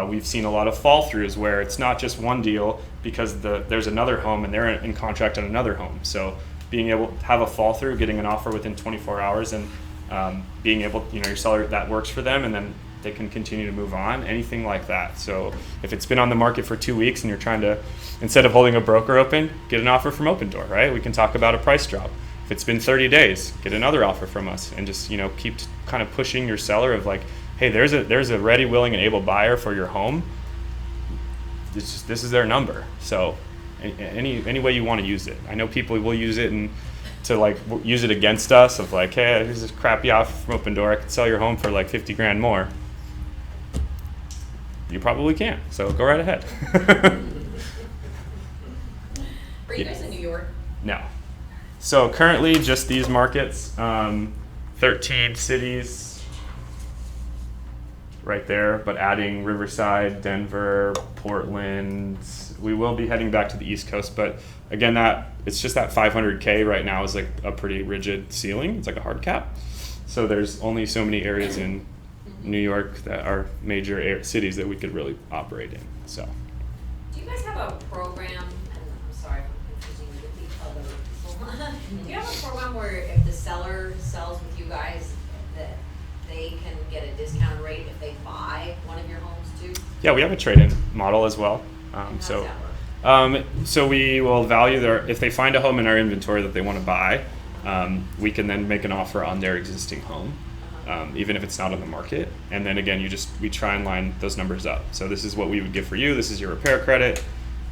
we've seen a lot of fall throughs where it's not just one deal because there's another home and they're in contract on another home. So being able to have a fall through, getting an offer within 24 hours and being able, your seller, that works for them, and then they can continue to move on, anything like that. So if it's been on the market for 2 weeks and you're trying to, instead of holding a broker open, get an offer from Opendoor, right? We can talk about a price drop. If it's been 30 days, get another offer from us, and just, keep kind of pushing your seller of like, hey, there's a ready, willing, and able buyer for your home. This is their number. So any way you want to use it. I know people will use it and to like use it against us of like, hey, here's this crappy offer from Opendoor. I could sell your home for like 50 grand more. You probably can. So go right ahead. Are you guys in New York? No. So currently just these markets, 13 cities right there, but adding Riverside, Denver, Portland. We will be heading back to the East Coast, but again, it's just that 500K right now is like a pretty rigid ceiling. It's like a hard cap. So there's only so many areas in New York that are major cities that we could really operate in. So. Do you guys have a program, and I'm sorry if I'm confusing you with the other people. Do you have a program where if the seller sells with you guys, that they can get a discount rate if they buy one of your homes too? Yeah, we have a trade-in model as well. And how's So. that work? So we will value if they find a home in our inventory that they want to buy, we can then make an offer on their existing home, even if it's not on the market. And then again, we try and line those numbers up. So this is what we would give for you. This is your repair credit.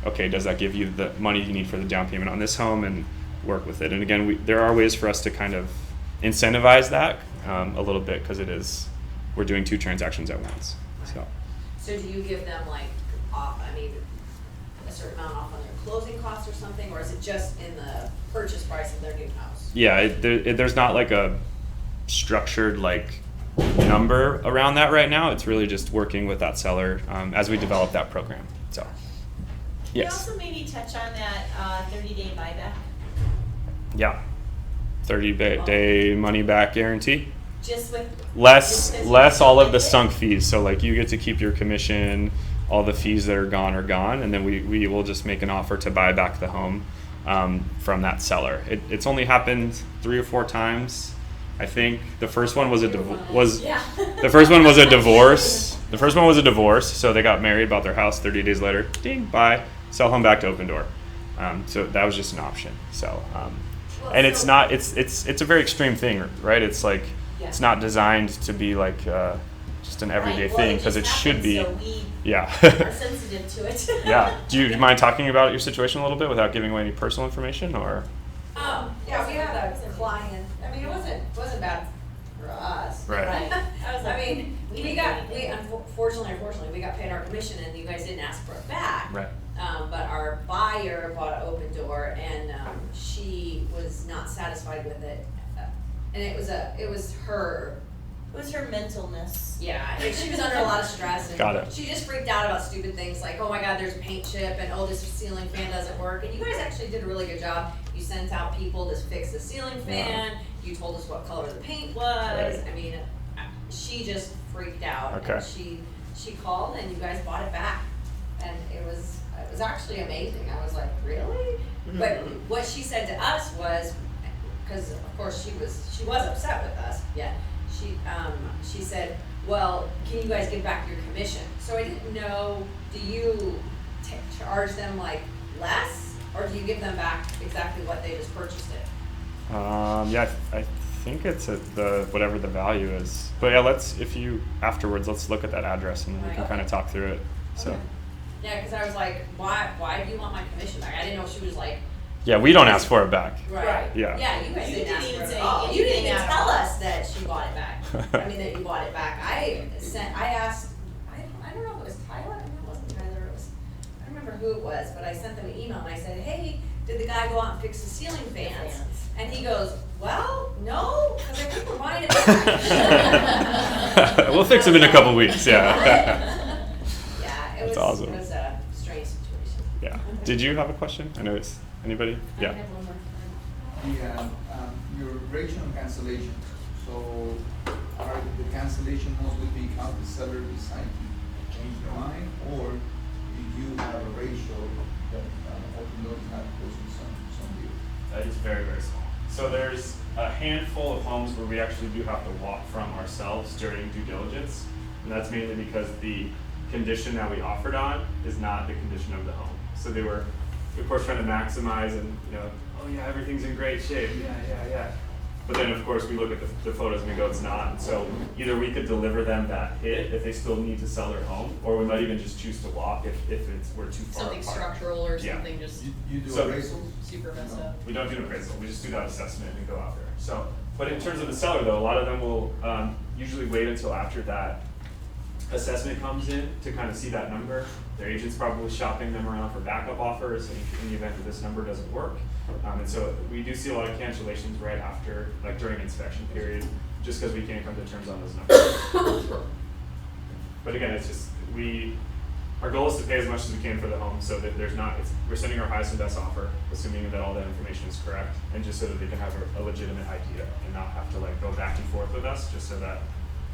Okay, does that give you the money you need for the down payment on this home, and work with it. And again, there are ways for us to kind of incentivize that a little bit because we're doing 2 transactions at once. So do you give them like, a certain amount off on their closing costs or something, or is it just in the purchase price of their new house? Yeah, there's not like a structured like number around that right now. It's really just working with that seller as we develop that program. So, Can you yes, also maybe touch on that 30-day buyback? yeah, 30-day money back guarantee. Just with. Less all of the sunk fees. So like you get to keep your commission. All the fees that are gone, and then we will just make an offer to buy back the home from that seller. It's only happened 3 or 4 times, I think. The first one was the first one was a divorce. The first one was a divorce, so they got married, bought their house. 30 days later, ding, buy, sell home back to Opendoor. So that was just an option. So, and it's not. It's a very extreme thing, right? It's like it's not designed to be like just an everyday thing because it should be. So we Yeah. are sensitive to it. Yeah. Do you mind talking about your situation a little bit without giving away any personal information, or? Yeah, we had a client, it wasn't bad for us. Right. Unfortunately, we got paid our commission and you guys didn't ask for it back. Right. But our buyer bought an Opendoor and, she was not satisfied with it. And it was her. It was her mentalness. Yeah, she was under a lot of stress and Got it. she just freaked out about stupid things like, oh my God, there's a paint chip and oh, this ceiling fan doesn't work. And you guys actually did a really good job. You sent out people to fix the ceiling fan. You told us what color the paint was. Right. She just freaked out. Okay. And she called and you guys bought it back. And it was actually amazing. I was like, really? Mm-hmm. But what she said to us was, because of course she was upset with us, she said, well, can you guys give back your commission? So I didn't know, do you charge them like less, or do you give them back exactly what they just purchased it? Yeah, I think it's at whatever the value is. But yeah, afterwards, let's look at that address and we can kind of talk through it. So. Okay. Yeah, because I was like, why do you want my commission back? I didn't know if she was like Yeah, we don't ask for it back. Right. Yeah. Yeah, you guys You didn't didn't ask even for it say at all. You didn't anything even at tell all. us that she bought it back. I mean, that you bought it back. I asked, I don't know if it was Tyler, no, it wasn't Tyler, it was, I don't remember who it was, but I sent them an email and I said, hey, did the guy go out and fix the ceiling fans? And he goes, well, no, because I think we're buying it back. We'll fix them in a couple weeks. Yeah. Yeah, it That's was, awesome. it was a strange situation. Yeah. Did you have a question? I know it's anybody. I Yeah. have one more. Your ratio on cancellation, so are the cancellation mostly because the seller decide to change their mind, or do you have a ratio that Opendoor is not closing some deals? It's very, very small. So there's a handful of homes where we actually do have to walk from ourselves during due diligence. And that's mainly because the condition that we offered on is not the condition of the home. So they were, of course, trying to maximize and, oh yeah, everything's in great shape. Yeah. But then, of course, we look at the photos and we go, it's not. And so either we could deliver them that hit if they still need to sell their home, or we might even just choose to walk if we're too far Something apart. structural or Yeah. something just You do So- appraisals? super messed up. We don't do an appraisal, we just do that assessment and go out there. So, but in terms of the seller though, a lot of them will usually wait until after that assessment comes in to kind of see that number. Their agent's probably shopping them around for backup offers in the event that this number doesn't work. And so we do see a lot of cancellations right after, like during inspection period, just because we can't come to terms on those numbers. But again, it's just, our goal is to pay as much as we can for the home so that we're sending our highest and best offer, assuming that all that information is correct, and just so that they can have a legitimate idea and not have to like go back and forth with us, just so that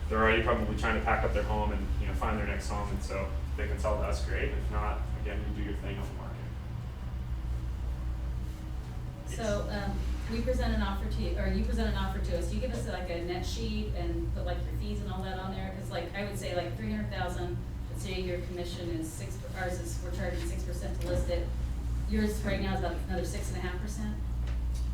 they're already probably trying to pack up their home and find their next home, and so they can sell to us, great. If not, again, you do your thing on the market. So, we present an offer to you, or you present an offer to us, you give us like a net sheet and put like your fees and all that on there, cause like, I would say like 300,000, let's say your commission is we're charging 6% to list it. Yours right now is about another 6.5%?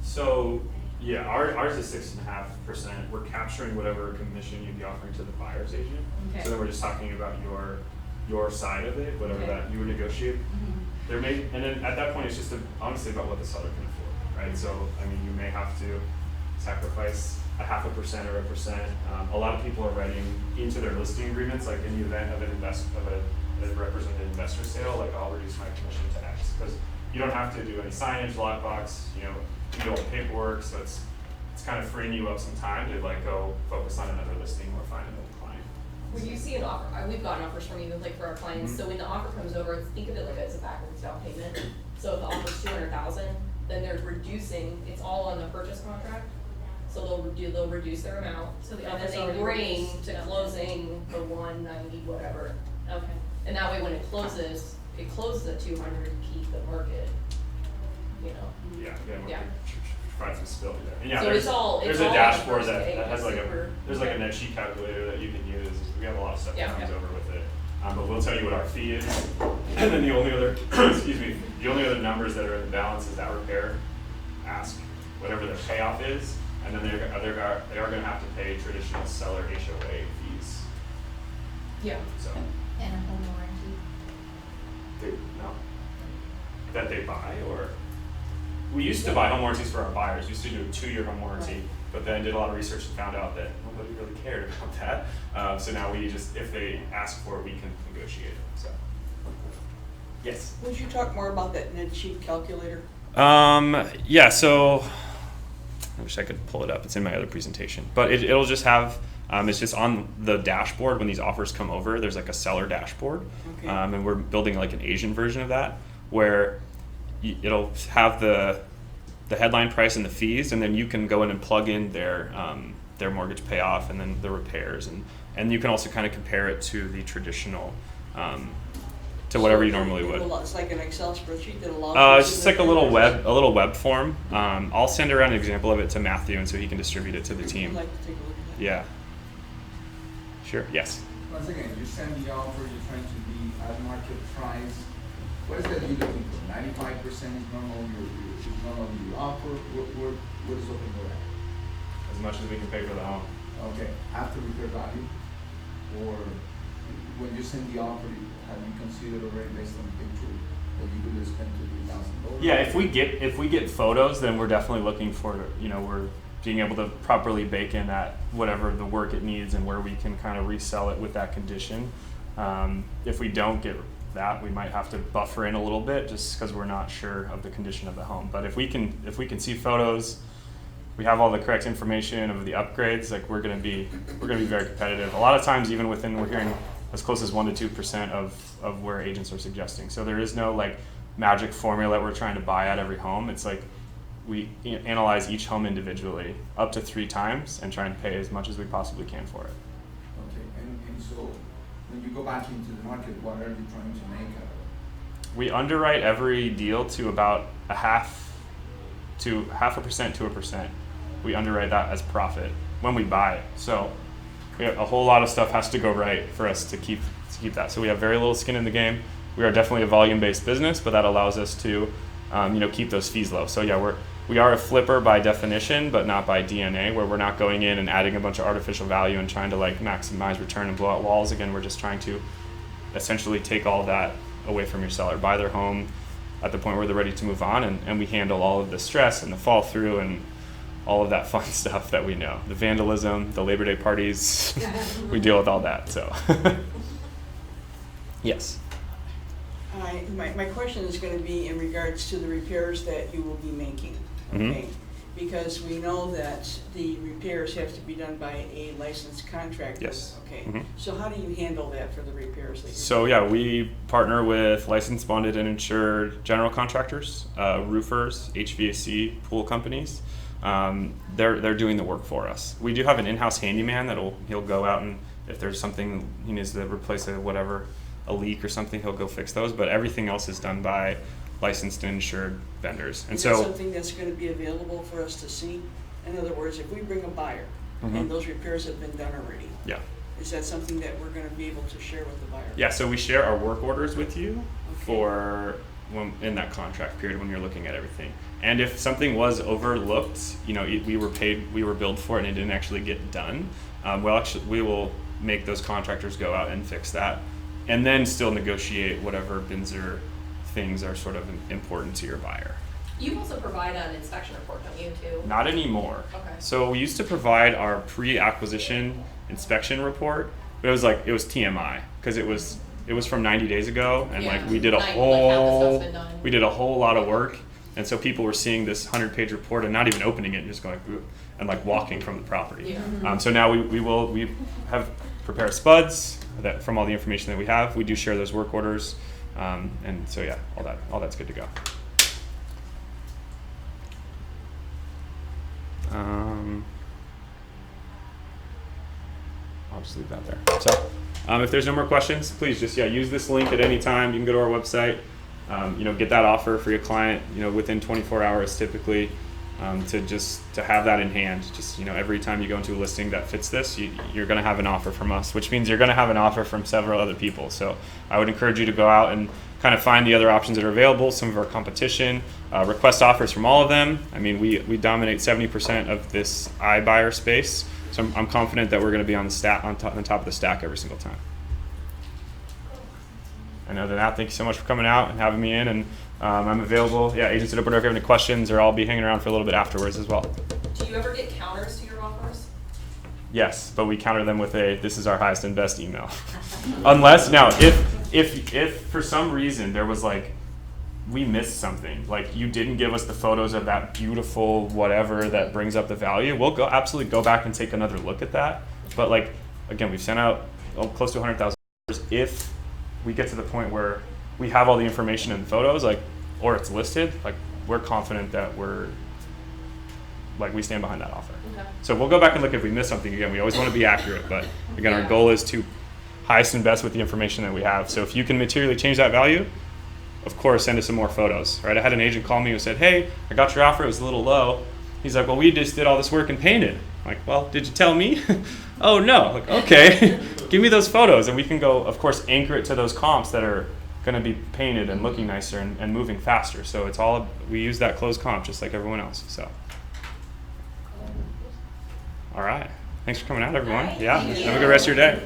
So, yeah, ours is 6.5%. We're capturing whatever commission you'd be offering to the buyer's agent. Okay. So then we're just talking about your side of it, whatever Okay. that you would negotiate. Mhm. And then at that point, it's just honestly about what the seller can afford, right? So, I mean, you may have to sacrifice a 0.5% or 1%. A lot of people are writing into their listing agreements, like in the event of a represented investor sale, like I'll reduce my commission to X, because you don't have to do any signage, lockbox, you do all the paperwork, so it's kind of freeing you up some time to like go focus on another listing or find another client. When you see an offer, we've gotten offers from you, like for our clients, Mhm. so when the offer comes over, think of it like as a backwards down payment. So if the offer's 200,000, then they're reducing, it's all on the purchase contract. So they'll reduce their amount, So the and then offer's they already bring reduced. to closing for 190, whatever. Okay. And that way when it closes at 200, keep the market, Yeah, again, we'll Yeah. provide some stability there. And yeah, So there's it's all a on the dashboard first that day, has like super- there's like a net sheet calculator that you can use. We have a lot of stuff that Yeah, comes yeah. over with it. But we'll tell you what our fee is. And then the only other, the only other numbers that are in the balance is that repair ask, whatever their payoff is, and then they are gonna have to pay traditional seller HOA fees. Yeah. So, And a home warranty. no. That they buy, or? We used to buy home warranties for our buyers. We used to do a 2-year home warranty, but then did a lot of research and found out that nobody really cared about that. So now we just, if they ask for it, we can negotiate it, so. Yes? Would you talk more about that net sheet calculator? Yeah, so I wish I could pull it up. It's in my other presentation, but it'll just have, it's just on the dashboard when these offers come over, there's like a seller dashboard. Okay. And we're building like an Asian version of that where it'll have the headline price and the fees, and then you can go in and plug in their mortgage payoff and then the repairs, and you can also kind of compare it to the traditional, to whatever you normally would. It's like an Excel spreadsheet that allows. It's just like a little web form. I'll send around an example of it to Matthew, and so he can distribute it to the I'd team. like to take a look at that. Yeah. Sure. Yes. Once again, you send the offer, you're trying to be at market price. What is that you looking for? 95% is normal, your offer, what is Opendoor at? As much as we can pay for the home. Okay, after repair value, or when you send the offer, have you considered already based on the picture that you could spend $2,000? Yeah, if we get photos, then we're definitely looking for, we're being able to properly bake in that whatever the work it needs and where we can kind of resell it with that condition. If we don't get that, we might have to buffer in a little bit just because we're not sure of the condition of the home. But if we can see photos, we have all the correct information of the upgrades, like we're gonna be very competitive. A lot of times, even we're hearing as close as 1% to 2% of where agents are suggesting. So there is no like magic formula we're trying to buy at every home. It's like we analyze each home individually up to 3 times and try and pay as much as we possibly can for it. Okay, and so when you go back into the market, what are you trying to make out of it? We underwrite every deal to about 0.5% to 1%. We underwrite that as profit when we buy it. So a whole lot of stuff has to go right for us to keep that. So we have very little skin in the game. We are definitely a volume-based business, but that allows us to, keep those fees low. So yeah, we are a flipper by definition, but not by DNA, where we're not going in and adding a bunch of artificial value and trying to like maximize return and blow out walls. Again, we're just trying to essentially take all that away from your seller, buy their home at the point where they're ready to move on, and we handle all of the stress and the fall through and all of that fun stuff that we know. The vandalism, the Labor Day parties, we deal with all that, so. Yes. My question is going to be in regards to the repairs that you will be making, okay? Because we know that the repairs have to be done by a licensed contractor. Yes. Okay. So how do you handle that for the repairs that you So yeah, we partner with licensed, bonded, and insured general contractors, roofers, HVAC, pool companies. They're doing the work for us. We do have an in-house handyman he'll go out, and if there's something he needs to replace a leak or something, he'll go fix those. But everything else is done by licensed and insured vendors. And Is so that something that's going to be available for us to see? In other words, if we bring a buyer and those repairs have been done already, yeah. is that something that we're going to be able to share with the buyer? Yeah, so we share our work orders with you Okay. for in that contract period when you're looking at everything. And if something was overlooked, we were billed for it and it didn't actually get done, we will make those contractors go out and fix that, and then still negotiate whatever bins or things are sort of important to your buyer. You also provide an inspection report, don't you, too? Not anymore. Okay. So we used to provide our pre-acquisition inspection report, but it was TMI because it was from 90 days ago, and Yeah. we did Like, half the stuff's been done. a whole lot of work, and so people were seeing this 100-page report and not even opening it and just going "Ooh," and like walking from the property. Yeah. So now we have prepared spuds that from all the information that we have. We do share those work orders, and so yeah, all that's good to go. I'll just leave that there. So, if there's no more questions, please just use this link at any time. You can go to our website, get that offer for your client, within 24 hours typically, to have that in hand. Just, every time you go into a listing that fits this, you're going to have an offer from us, which means you're going to have an offer from several other people. So I would encourage you to go out and kind of find the other options that are available, some of our competition, request offers from all of them. I mean, we dominate 70% of this iBuyer space. So I'm confident that we're going to be on top of the stack every single time. And other than that, thank you so much for coming out and having me in. And I'm available. Yeah, agents at Opendoor if you have any questions, or I'll be hanging around for a little bit afterwards as well. Do you ever get counters to your offers? Yes, but we counter them with this is our highest and best email. Unless, now, if for some reason there was we missed something, you didn't give us the photos of that beautiful whatever that brings up the value, we'll absolutely go back and take another look at that. But again, we've sent out close to 100,000 offers. If we get to the point where we have all the information and photos, or it's listed, we're confident that we stand behind that offer. Okay. So we'll go back and look if we missed something. Again, we always want to be accurate, but again, our goal is to highest and best with the information that we have. So if you can materially change that value, of course, send us some more photos, right? I had an agent call me who said, hey, I got your offer, it was a little low. He's like, well, we just did all this work and painted. I'm like, well, did you tell me? Oh, no. Okay, give me those photos. And we can go, of course, anchor it to those comps that are going to be painted and looking nicer and moving faster. So we use that closed comp just like everyone else. So, all right. Thanks for coming out, everyone. Yeah, have a good rest of your day.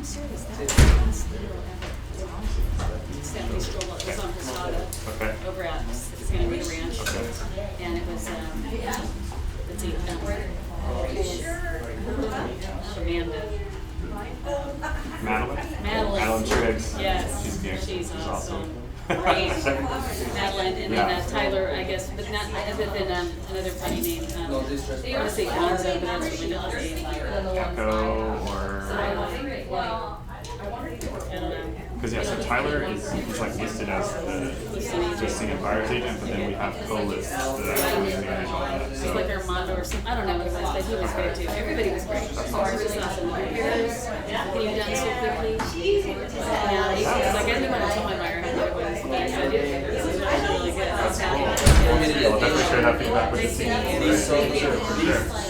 serious, that was the best deal ever. Stephanie Stroll, it was on Posada, Okay. over at Santa Rita Ranch. And it was, let's see, Amanda. Madeline? Madeline. Triggs. Yes, She's cute. she's awesome. Great. Madeline, and then Tyler, I guess, but not, other than another funny name. I want to say Gonzo, but that's really not his name. Echo or, I don't know. because yeah, so Tyler is like listed as the listing and buyer's agent, but then we have co-lists that actually manage all that, It's so. like Armando or something, I don't know what it was, but he was great too. Everybody was great. It was just awesome. Repairs, getting it done so quickly. Yeah, it's like I didn't want to tell my buyer how good it was. But I did. This is really good. I was happy. I'll definitely share that feedback with the team. These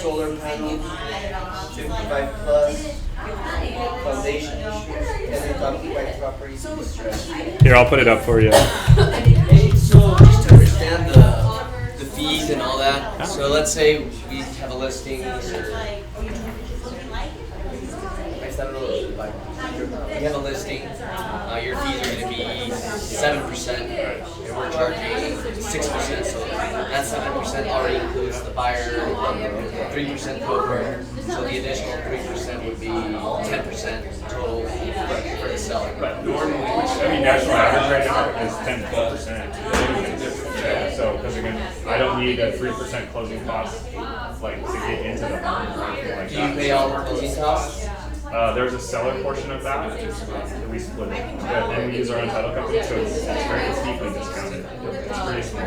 solar panels, 55 plus, foundation issues, and then copyright properties in distress. Here, I'll put it up for you. So just to understand the fees and all that, so let's say we have a listing or we have a listing, your fees are gonna be 7%, and we're charging 6%, so that 7% already includes the buyer, 3% broker, so the additional 3% would be 10% total for the seller. But normally, I mean, national average right now is 10 to 12%. Yeah, so, because again, I don't need a 3% closing cost, like, to get into the home or anything like Do you that. pay all the closing costs? There's a seller portion of that, that we split it, and we use our own title company, so it's deeply discounted. It's pretty small,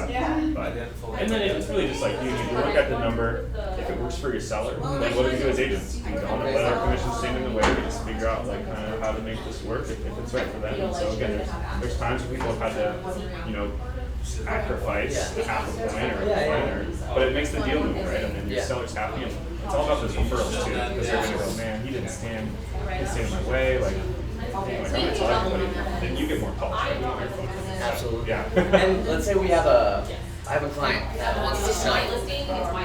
yeah. But, and then it's really just like, you look at the number, if it works for your seller, then what do we do as agents? We don't let our commission stand in the way, we just figure out like kind of how to make this work if it's right for them. And so again, there's times when people have had to, sacrifice half a point or a point, but it makes the deal move, right? And then your seller's happy, and it's all about those referrals too, because they're gonna go, man, he didn't stand in my way, like I'm gonna tell everybody, then you get more calls, right? On your phone. Absolutely. Yeah. And let's say I have a client that wants to sell,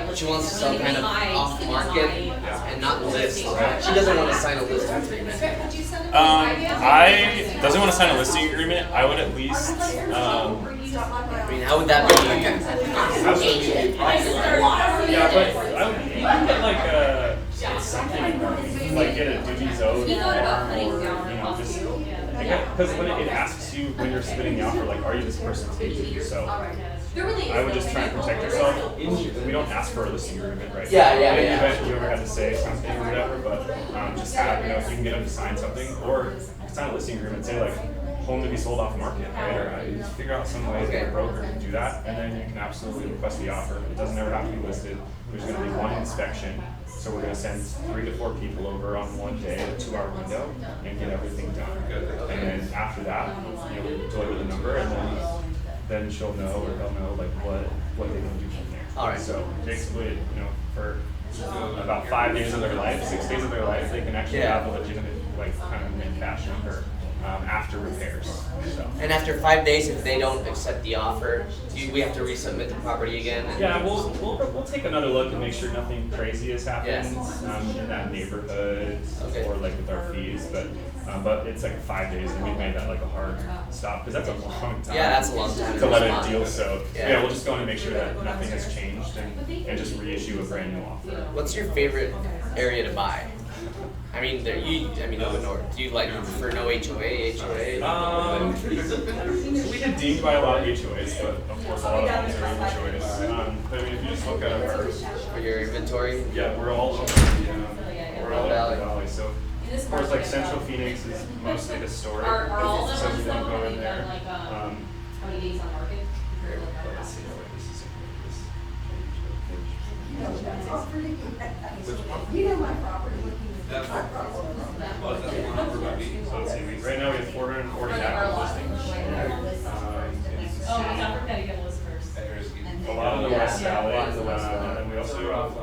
but she wants to sell kind of off market and not list, right? She doesn't want to sign a listing agreement. I doesn't want to sign a listing agreement. I would at least, I mean, how would that be? yeah, but I would, you can get like something, like get a duties owed or just, because when it asks you when you're submitting the offer, like, are you this person's agent? So I would just try and protect yourself. We don't ask for a listing agreement, right? Yeah. In the event you ever had to say something or whatever, but just have, if you can get them to sign something, or sign a listing agreement, say like, home to be sold off market, right? Or you just figure out some way to get a broker to do that, and then you can absolutely request the offer. It doesn't ever have to be listed. There's going to be one inspection, so we're going to send 3 to 4 people over on one day, a 2-hour window, and get everything done. And then after that, we deliver the number, and then she'll know or they'll know like what they can do from there. All right. So basically, for about 5 days of their life, 6 days of their life, they can actually have a legitimate like kind of mid cash number. After repairs. So. And after 5 days, if they don't accept the offer, we have to resubmit the property again? Yeah, we'll take another look and make sure nothing crazy has happened in that neighborhood or like with our fees, but it's like 5 days and we've made that like a hard stop because that's a long time. Yeah, that's a long time to let a deal soak. Yeah, we'll just go in and make sure that nothing has changed and just reissue a brand new offer. What's your favorite area to buy? I mean, Opendoor. Do you like for no HOA? We get dinged by a lot of HOAs, but of course a lot of homes are in HOAs. But I mean, if you just look at for your inventory, we're all over the valley. So of course, like Central Phoenix is mostly historic, so we don't go in there. How many days on market? Let's see what this is. You know my property. So let's see, right now we have 440 active listings. Oh, Dr. Petty got a list first. A lot of the West Valley, and then we also have a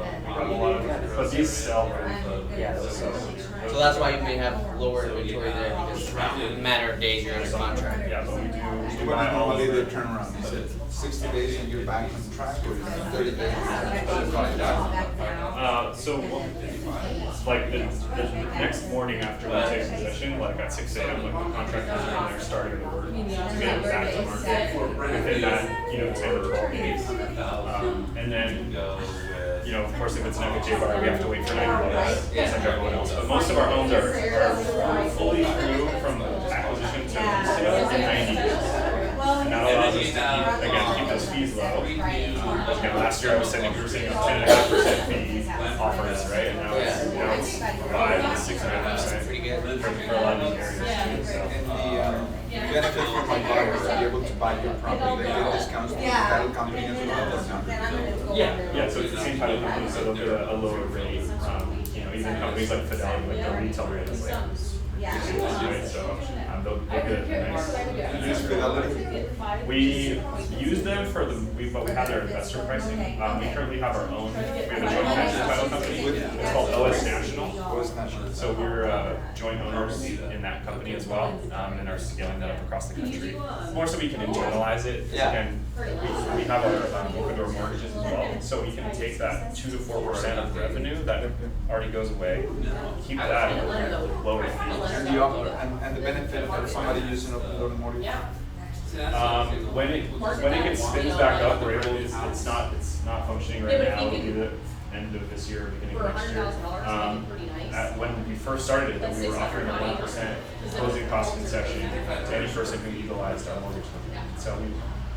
lot of, but these sell very so that's why you may have lower inventory there because in a matter of days you're under contract. Yeah, but we do What buy all of normally the the turnaround? Is it 60 days and you're back on track, or is it 30 days? So like the next morning after we take possession, like at 6 a.m., like the contractors are in there starting the work to get it back to market within that, 10 or 12 days. And then, of course, if it's an FHA buyer, we have to wait for 90 days, just like everyone else. But most of our homes are fully through from acquisition to sale in 90 days. And that allows us to keep those fees low. Again, last year we were sending up 10.5% fee offers, right? And now it's 5 to 6.5%. Pretty good. For a lot of these areas. So, And the benefit for my buyers to be able to buy your property, they get discounts from the title company as well. yeah, so it's the same title company, so they'll get a lower rate. Even companies like Fidelity, like their retail rate is like right? So they'll get a nice. Use Fidelity? We use them but we have their investor pricing. We currently have our own. We have a joint venture title company. It's called OS National. OS National. So we're joint owners in that company as well, and are scaling that up across the country. More so we can internalize it. Yeah. Again, we have our Opendoor mortgages as well, so we can take that 2 to 4% of revenue that already goes away, keep that at a lower fee. And the benefit of somebody using Opendoor mortgage? When it gets spins back up, we're able. It's not functioning right now. It'll be the end of this year, beginning of next year. When we first started it, we were offering a 1% closing cost concession to any person who utilized our mortgage company. So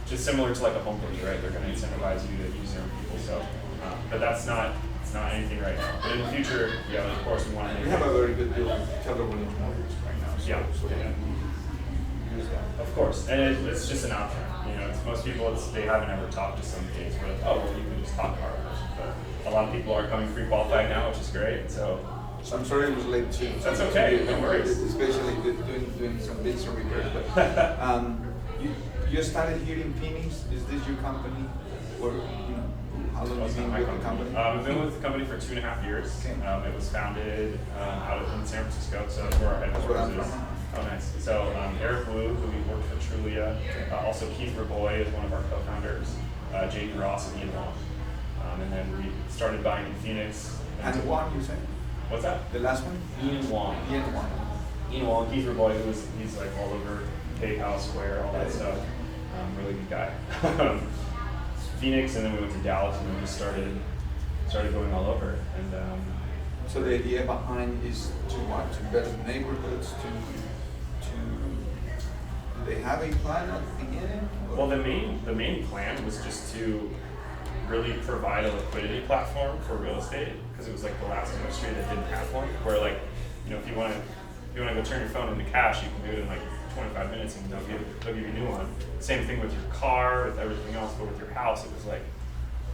just similar to like a home purchase, right? They're going to incentivize you to use their own people. So, but it's not anything right now. But in the future, of course, we want to. We have a very good deal with Keller Williams mortgage right now. So use that. Of course, and it's just an option. Most people, they haven't ever talked to some kids where, you can just talk to our person. But a lot of people are coming pre-qualified now, which is great. So I'm sorry it was late too. That's okay, no worries. Especially doing some bits of repairs. But you started here in Phoenix. Is this your company, or how long have you been with the company? I've been with the company for 2.5 years. Okay. It was founded out in San Francisco, so that's where our headquarters is. Oh, nice. So Eric Wu, who we worked for Trulia, also Keith Raboy is one of our co-founders, J.D. Ross and Ian Wong. And then we started buying in Phoenix. And Wong, you said? What's that? The last one? Ian Wong. Ian Wong. Ian Wong, Keith Raboy, he's like all over PayPal, Square, all that stuff. Really good guy. Phoenix, and then we went to Dallas, and then we started going all over. And so the idea behind is to what? To better neighborhoods, do they have a plan at the beginning? Well, the main plan was just to really provide a liquidity platform for real estate, because it was like the last industry that didn't have one. Where if you want to go turn your phone into cash, you can do it in like 25 minutes, and they'll give you a new one. Same thing with your car, with everything else, but with your house, it was like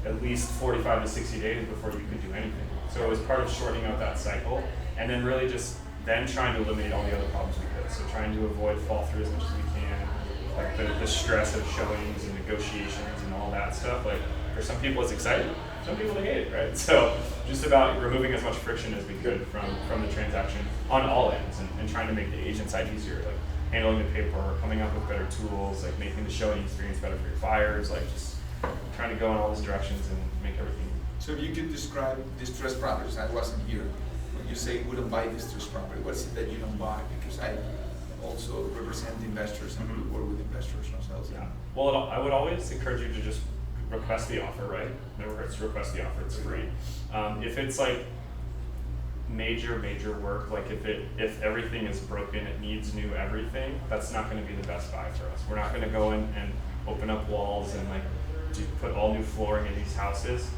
at least 45 to 60 days before you could do anything. So it was part of shortening out that cycle, and then really just then trying to eliminate all the other problems we could. So trying to avoid fall through as much as we can, like the stress of showings and negotiations and all that stuff. Like for some people it's exciting, some people they hate it, right? So just about removing as much friction as we could from the transaction on all ends, and trying to make the agent side easier, like handling the paperwork, coming up with better tools, like making the showing experience better for your buyers, like just trying to go in all these directions and make everything. So if you could describe distressed properties, I wasn't here. When you say we don't buy distressed property, what is it that you don't buy? Because I also represent investors and we work with investors ourselves. Yeah. Well, I would always encourage you to just request the offer, right? Never hurts to request the offer, it's free. If it's like major work, like if everything is broken, it needs new everything, that's not going to be the best buy for us. We're not going to go in and open up walls and like put all new flooring in these houses.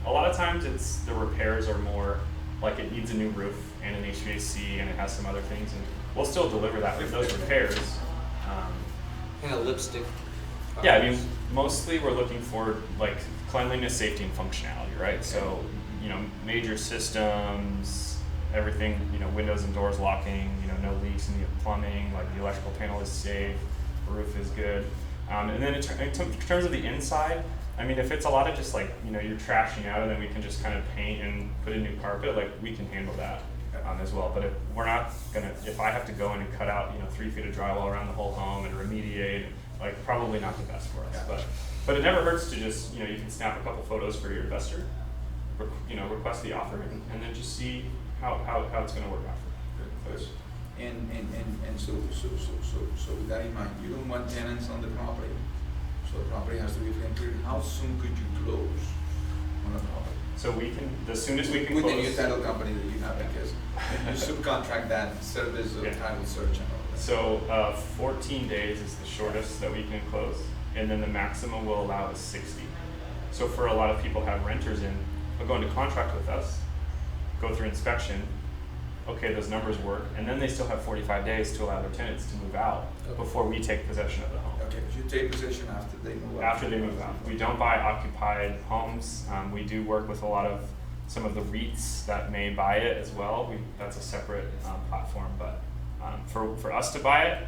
A lot of times it's the repairs are more like it needs a new roof and an HVAC and it has some other things, and we'll still deliver that with those repairs. Kind of lipstick. Yeah, I mean, mostly we're looking for like cleanliness, safety, and functionality, right? So, major systems, everything, windows and doors locking, no leaks in the plumbing, like the electrical panel is safe, the roof is good. And then in terms of the inside, I mean, if it's a lot of just like, you're trashing out and then we can just kind of paint and put in new carpet, like we can handle that as well. But if I have to go in and cut out, 3 feet of drywall around the whole home and remediate, like probably not the best for us. But it never hurts to just, you can snap a couple photos for your investor, request the offer, and then just see how it's gonna work out. Good. And so with that in mind, you don't want tenants on the property, so the property has to be vacant. How soon could you close on a property? So we can, the soonest we can With close. the new title company that you have, I guess, you subcontract that service of Yeah. title search and all that. So 14 days is the shortest that we can close, and then the maximum we'll allow is 60. So for a lot of people who have renters in, they'll go into contract with us, go through inspection, okay, those numbers work, and then they still have 45 days to allow their tenants to move out before we take possession of the home. Okay, but you take possession after they move out. After they move out. We don't buy occupied homes. We do work with a lot of some of the REITs that may buy it as well. That's a separate platform, but for us to buy it,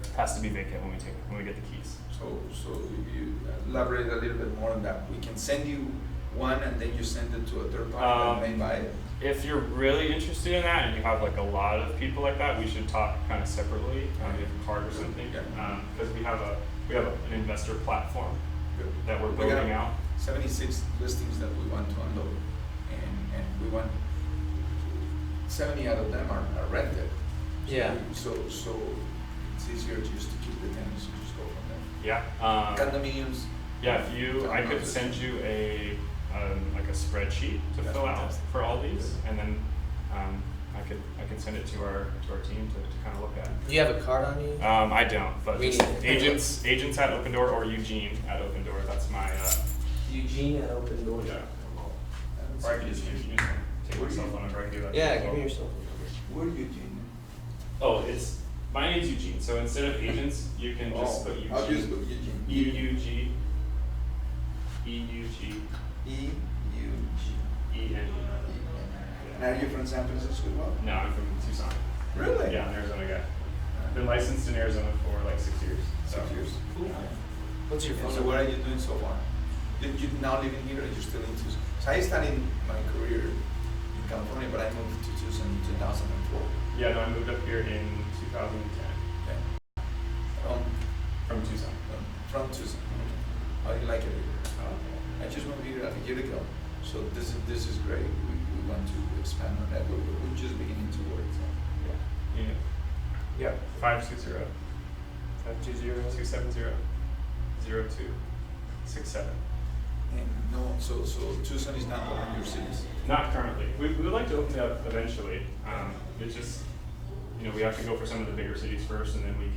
it has to be vacant when we get the keys. So you elaborate a little bit more on that. We can send you one and then you send it to a third party that may buy it. If you're really interested in that and you have like a lot of people like that, we should talk kind of separately. We have a card or something, because we have an investor platform Good. that we're We got building out. 76 listings that we want to unload, and we want 70 out of them are rented. Yeah. So it's easier just to keep the tenants and just go from there. Yeah. Condominiums. Yeah, I could send you a like a spreadsheet to That's fill out fantastic. for all these, and then I can send it to our team to kind of look at. Do you have a card on you? I don't, but Me just neither. agents at Opendoor or Eugene at Opendoor. That's my Eugene at Opendoor. yeah. Or I can just take my cell phone number. I can do that. Yeah, as give well. me your cell phone number. Where Eugene? Oh, my name's Eugene. So instead of agents, you can just put Eugene. I'll just put Eugene. E-U-G. And are you from San Francisco as well? No, I'm from Tucson. Really? Yeah, I'm an Arizona guy. I've been licensed in Arizona for like 6 years. 6 years. Cool. What's your And phone so number? what are you doing so far? You now living here, or you're still in Tucson? So I started my career in California, but I moved to Tucson in 2004. Yeah, no, I moved up here in 2010 Okay. from Tucson. From Tucson. How do you like it here? I just moved here a year ago, so this is great. We want to expand on that. We're just beginning to work. So. Yeah. Yeah. 520 270 0267. And no, so Tucson is not one of your cities. Not currently. We would like to open it up eventually. It's just, we have to go for some of the bigger cities first, and then we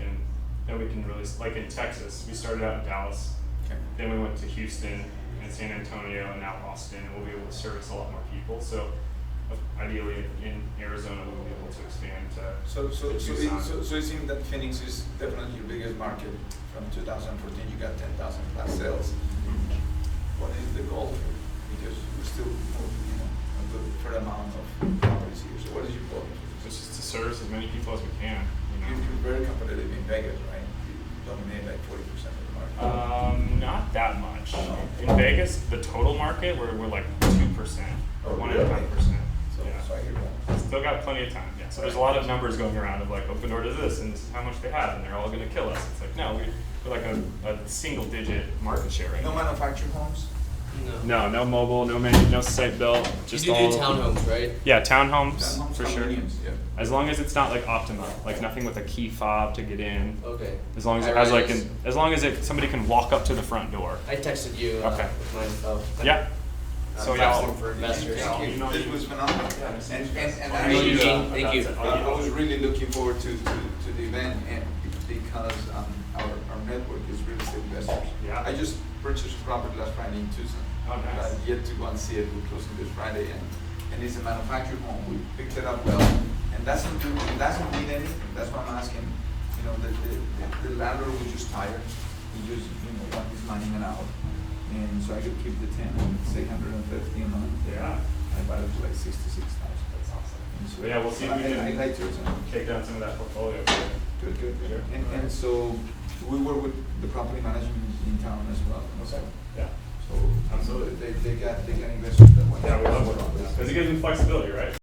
can really, like in Texas, we started out in Dallas, Okay. then we went to Houston and San Antonio, and now Austin, and we'll be able to service a lot more people. So ideally in Arizona, we'll be able to expand to So Tucson. it seems that Phoenix is definitely your biggest market. From 2014, you got 10,000 plus sales. What is the goal here? Because we still move, a good fair amount of properties here. So what is your goal? It's just to service as many people as we can. You're very competitive in Vegas, right? You dominate like 40% of the market. Not that much. Oh. In Vegas, the total market, we're like 2% or Oh, 1.5%. So I hear that. Still got plenty of time, yeah. So there's a lot of numbers going around of like Opendoor does this and this is how much they have and they're all gonna kill us. It's like, no, we're like a single digit market share right No now. manufactured homes? No mobile, no site built, just You all. do townhomes, right? Yeah, townhomes Townhomes, for sure. condominiums, yeah. As long as it's not like Optima, like nothing with a key fob to get in. Okay. As long as it I has like realize- as long as somebody can walk up to the front door. I texted you Okay. with my info. Yeah. So yeah, Platform for investors. Thank you. This was phenomenal. And I'll I email you, Eugene, thank you. I was really looking forward to the event, and because our network is real estate investors. Yeah. I just purchased a property last Friday in Tucson. Oh, nice. I've yet to go and see it. We're closing this Friday, and it's a manufactured home. We picked it up well, and it doesn't need anything. That's why I'm asking. The landlord was just tired. He just want his money in and out, and so I could keep the tenant, say $150 a month. Yeah. I bought it for like $66,000. That's awesome. So, But yeah, we'll see if we I can like Tucson. take down some of that portfolio. Good. Sure. And so we work with the property management in town as well. So, Yeah. so Absolutely. they got investors that way. Yeah, we love working with that because it gives them flexibility, right?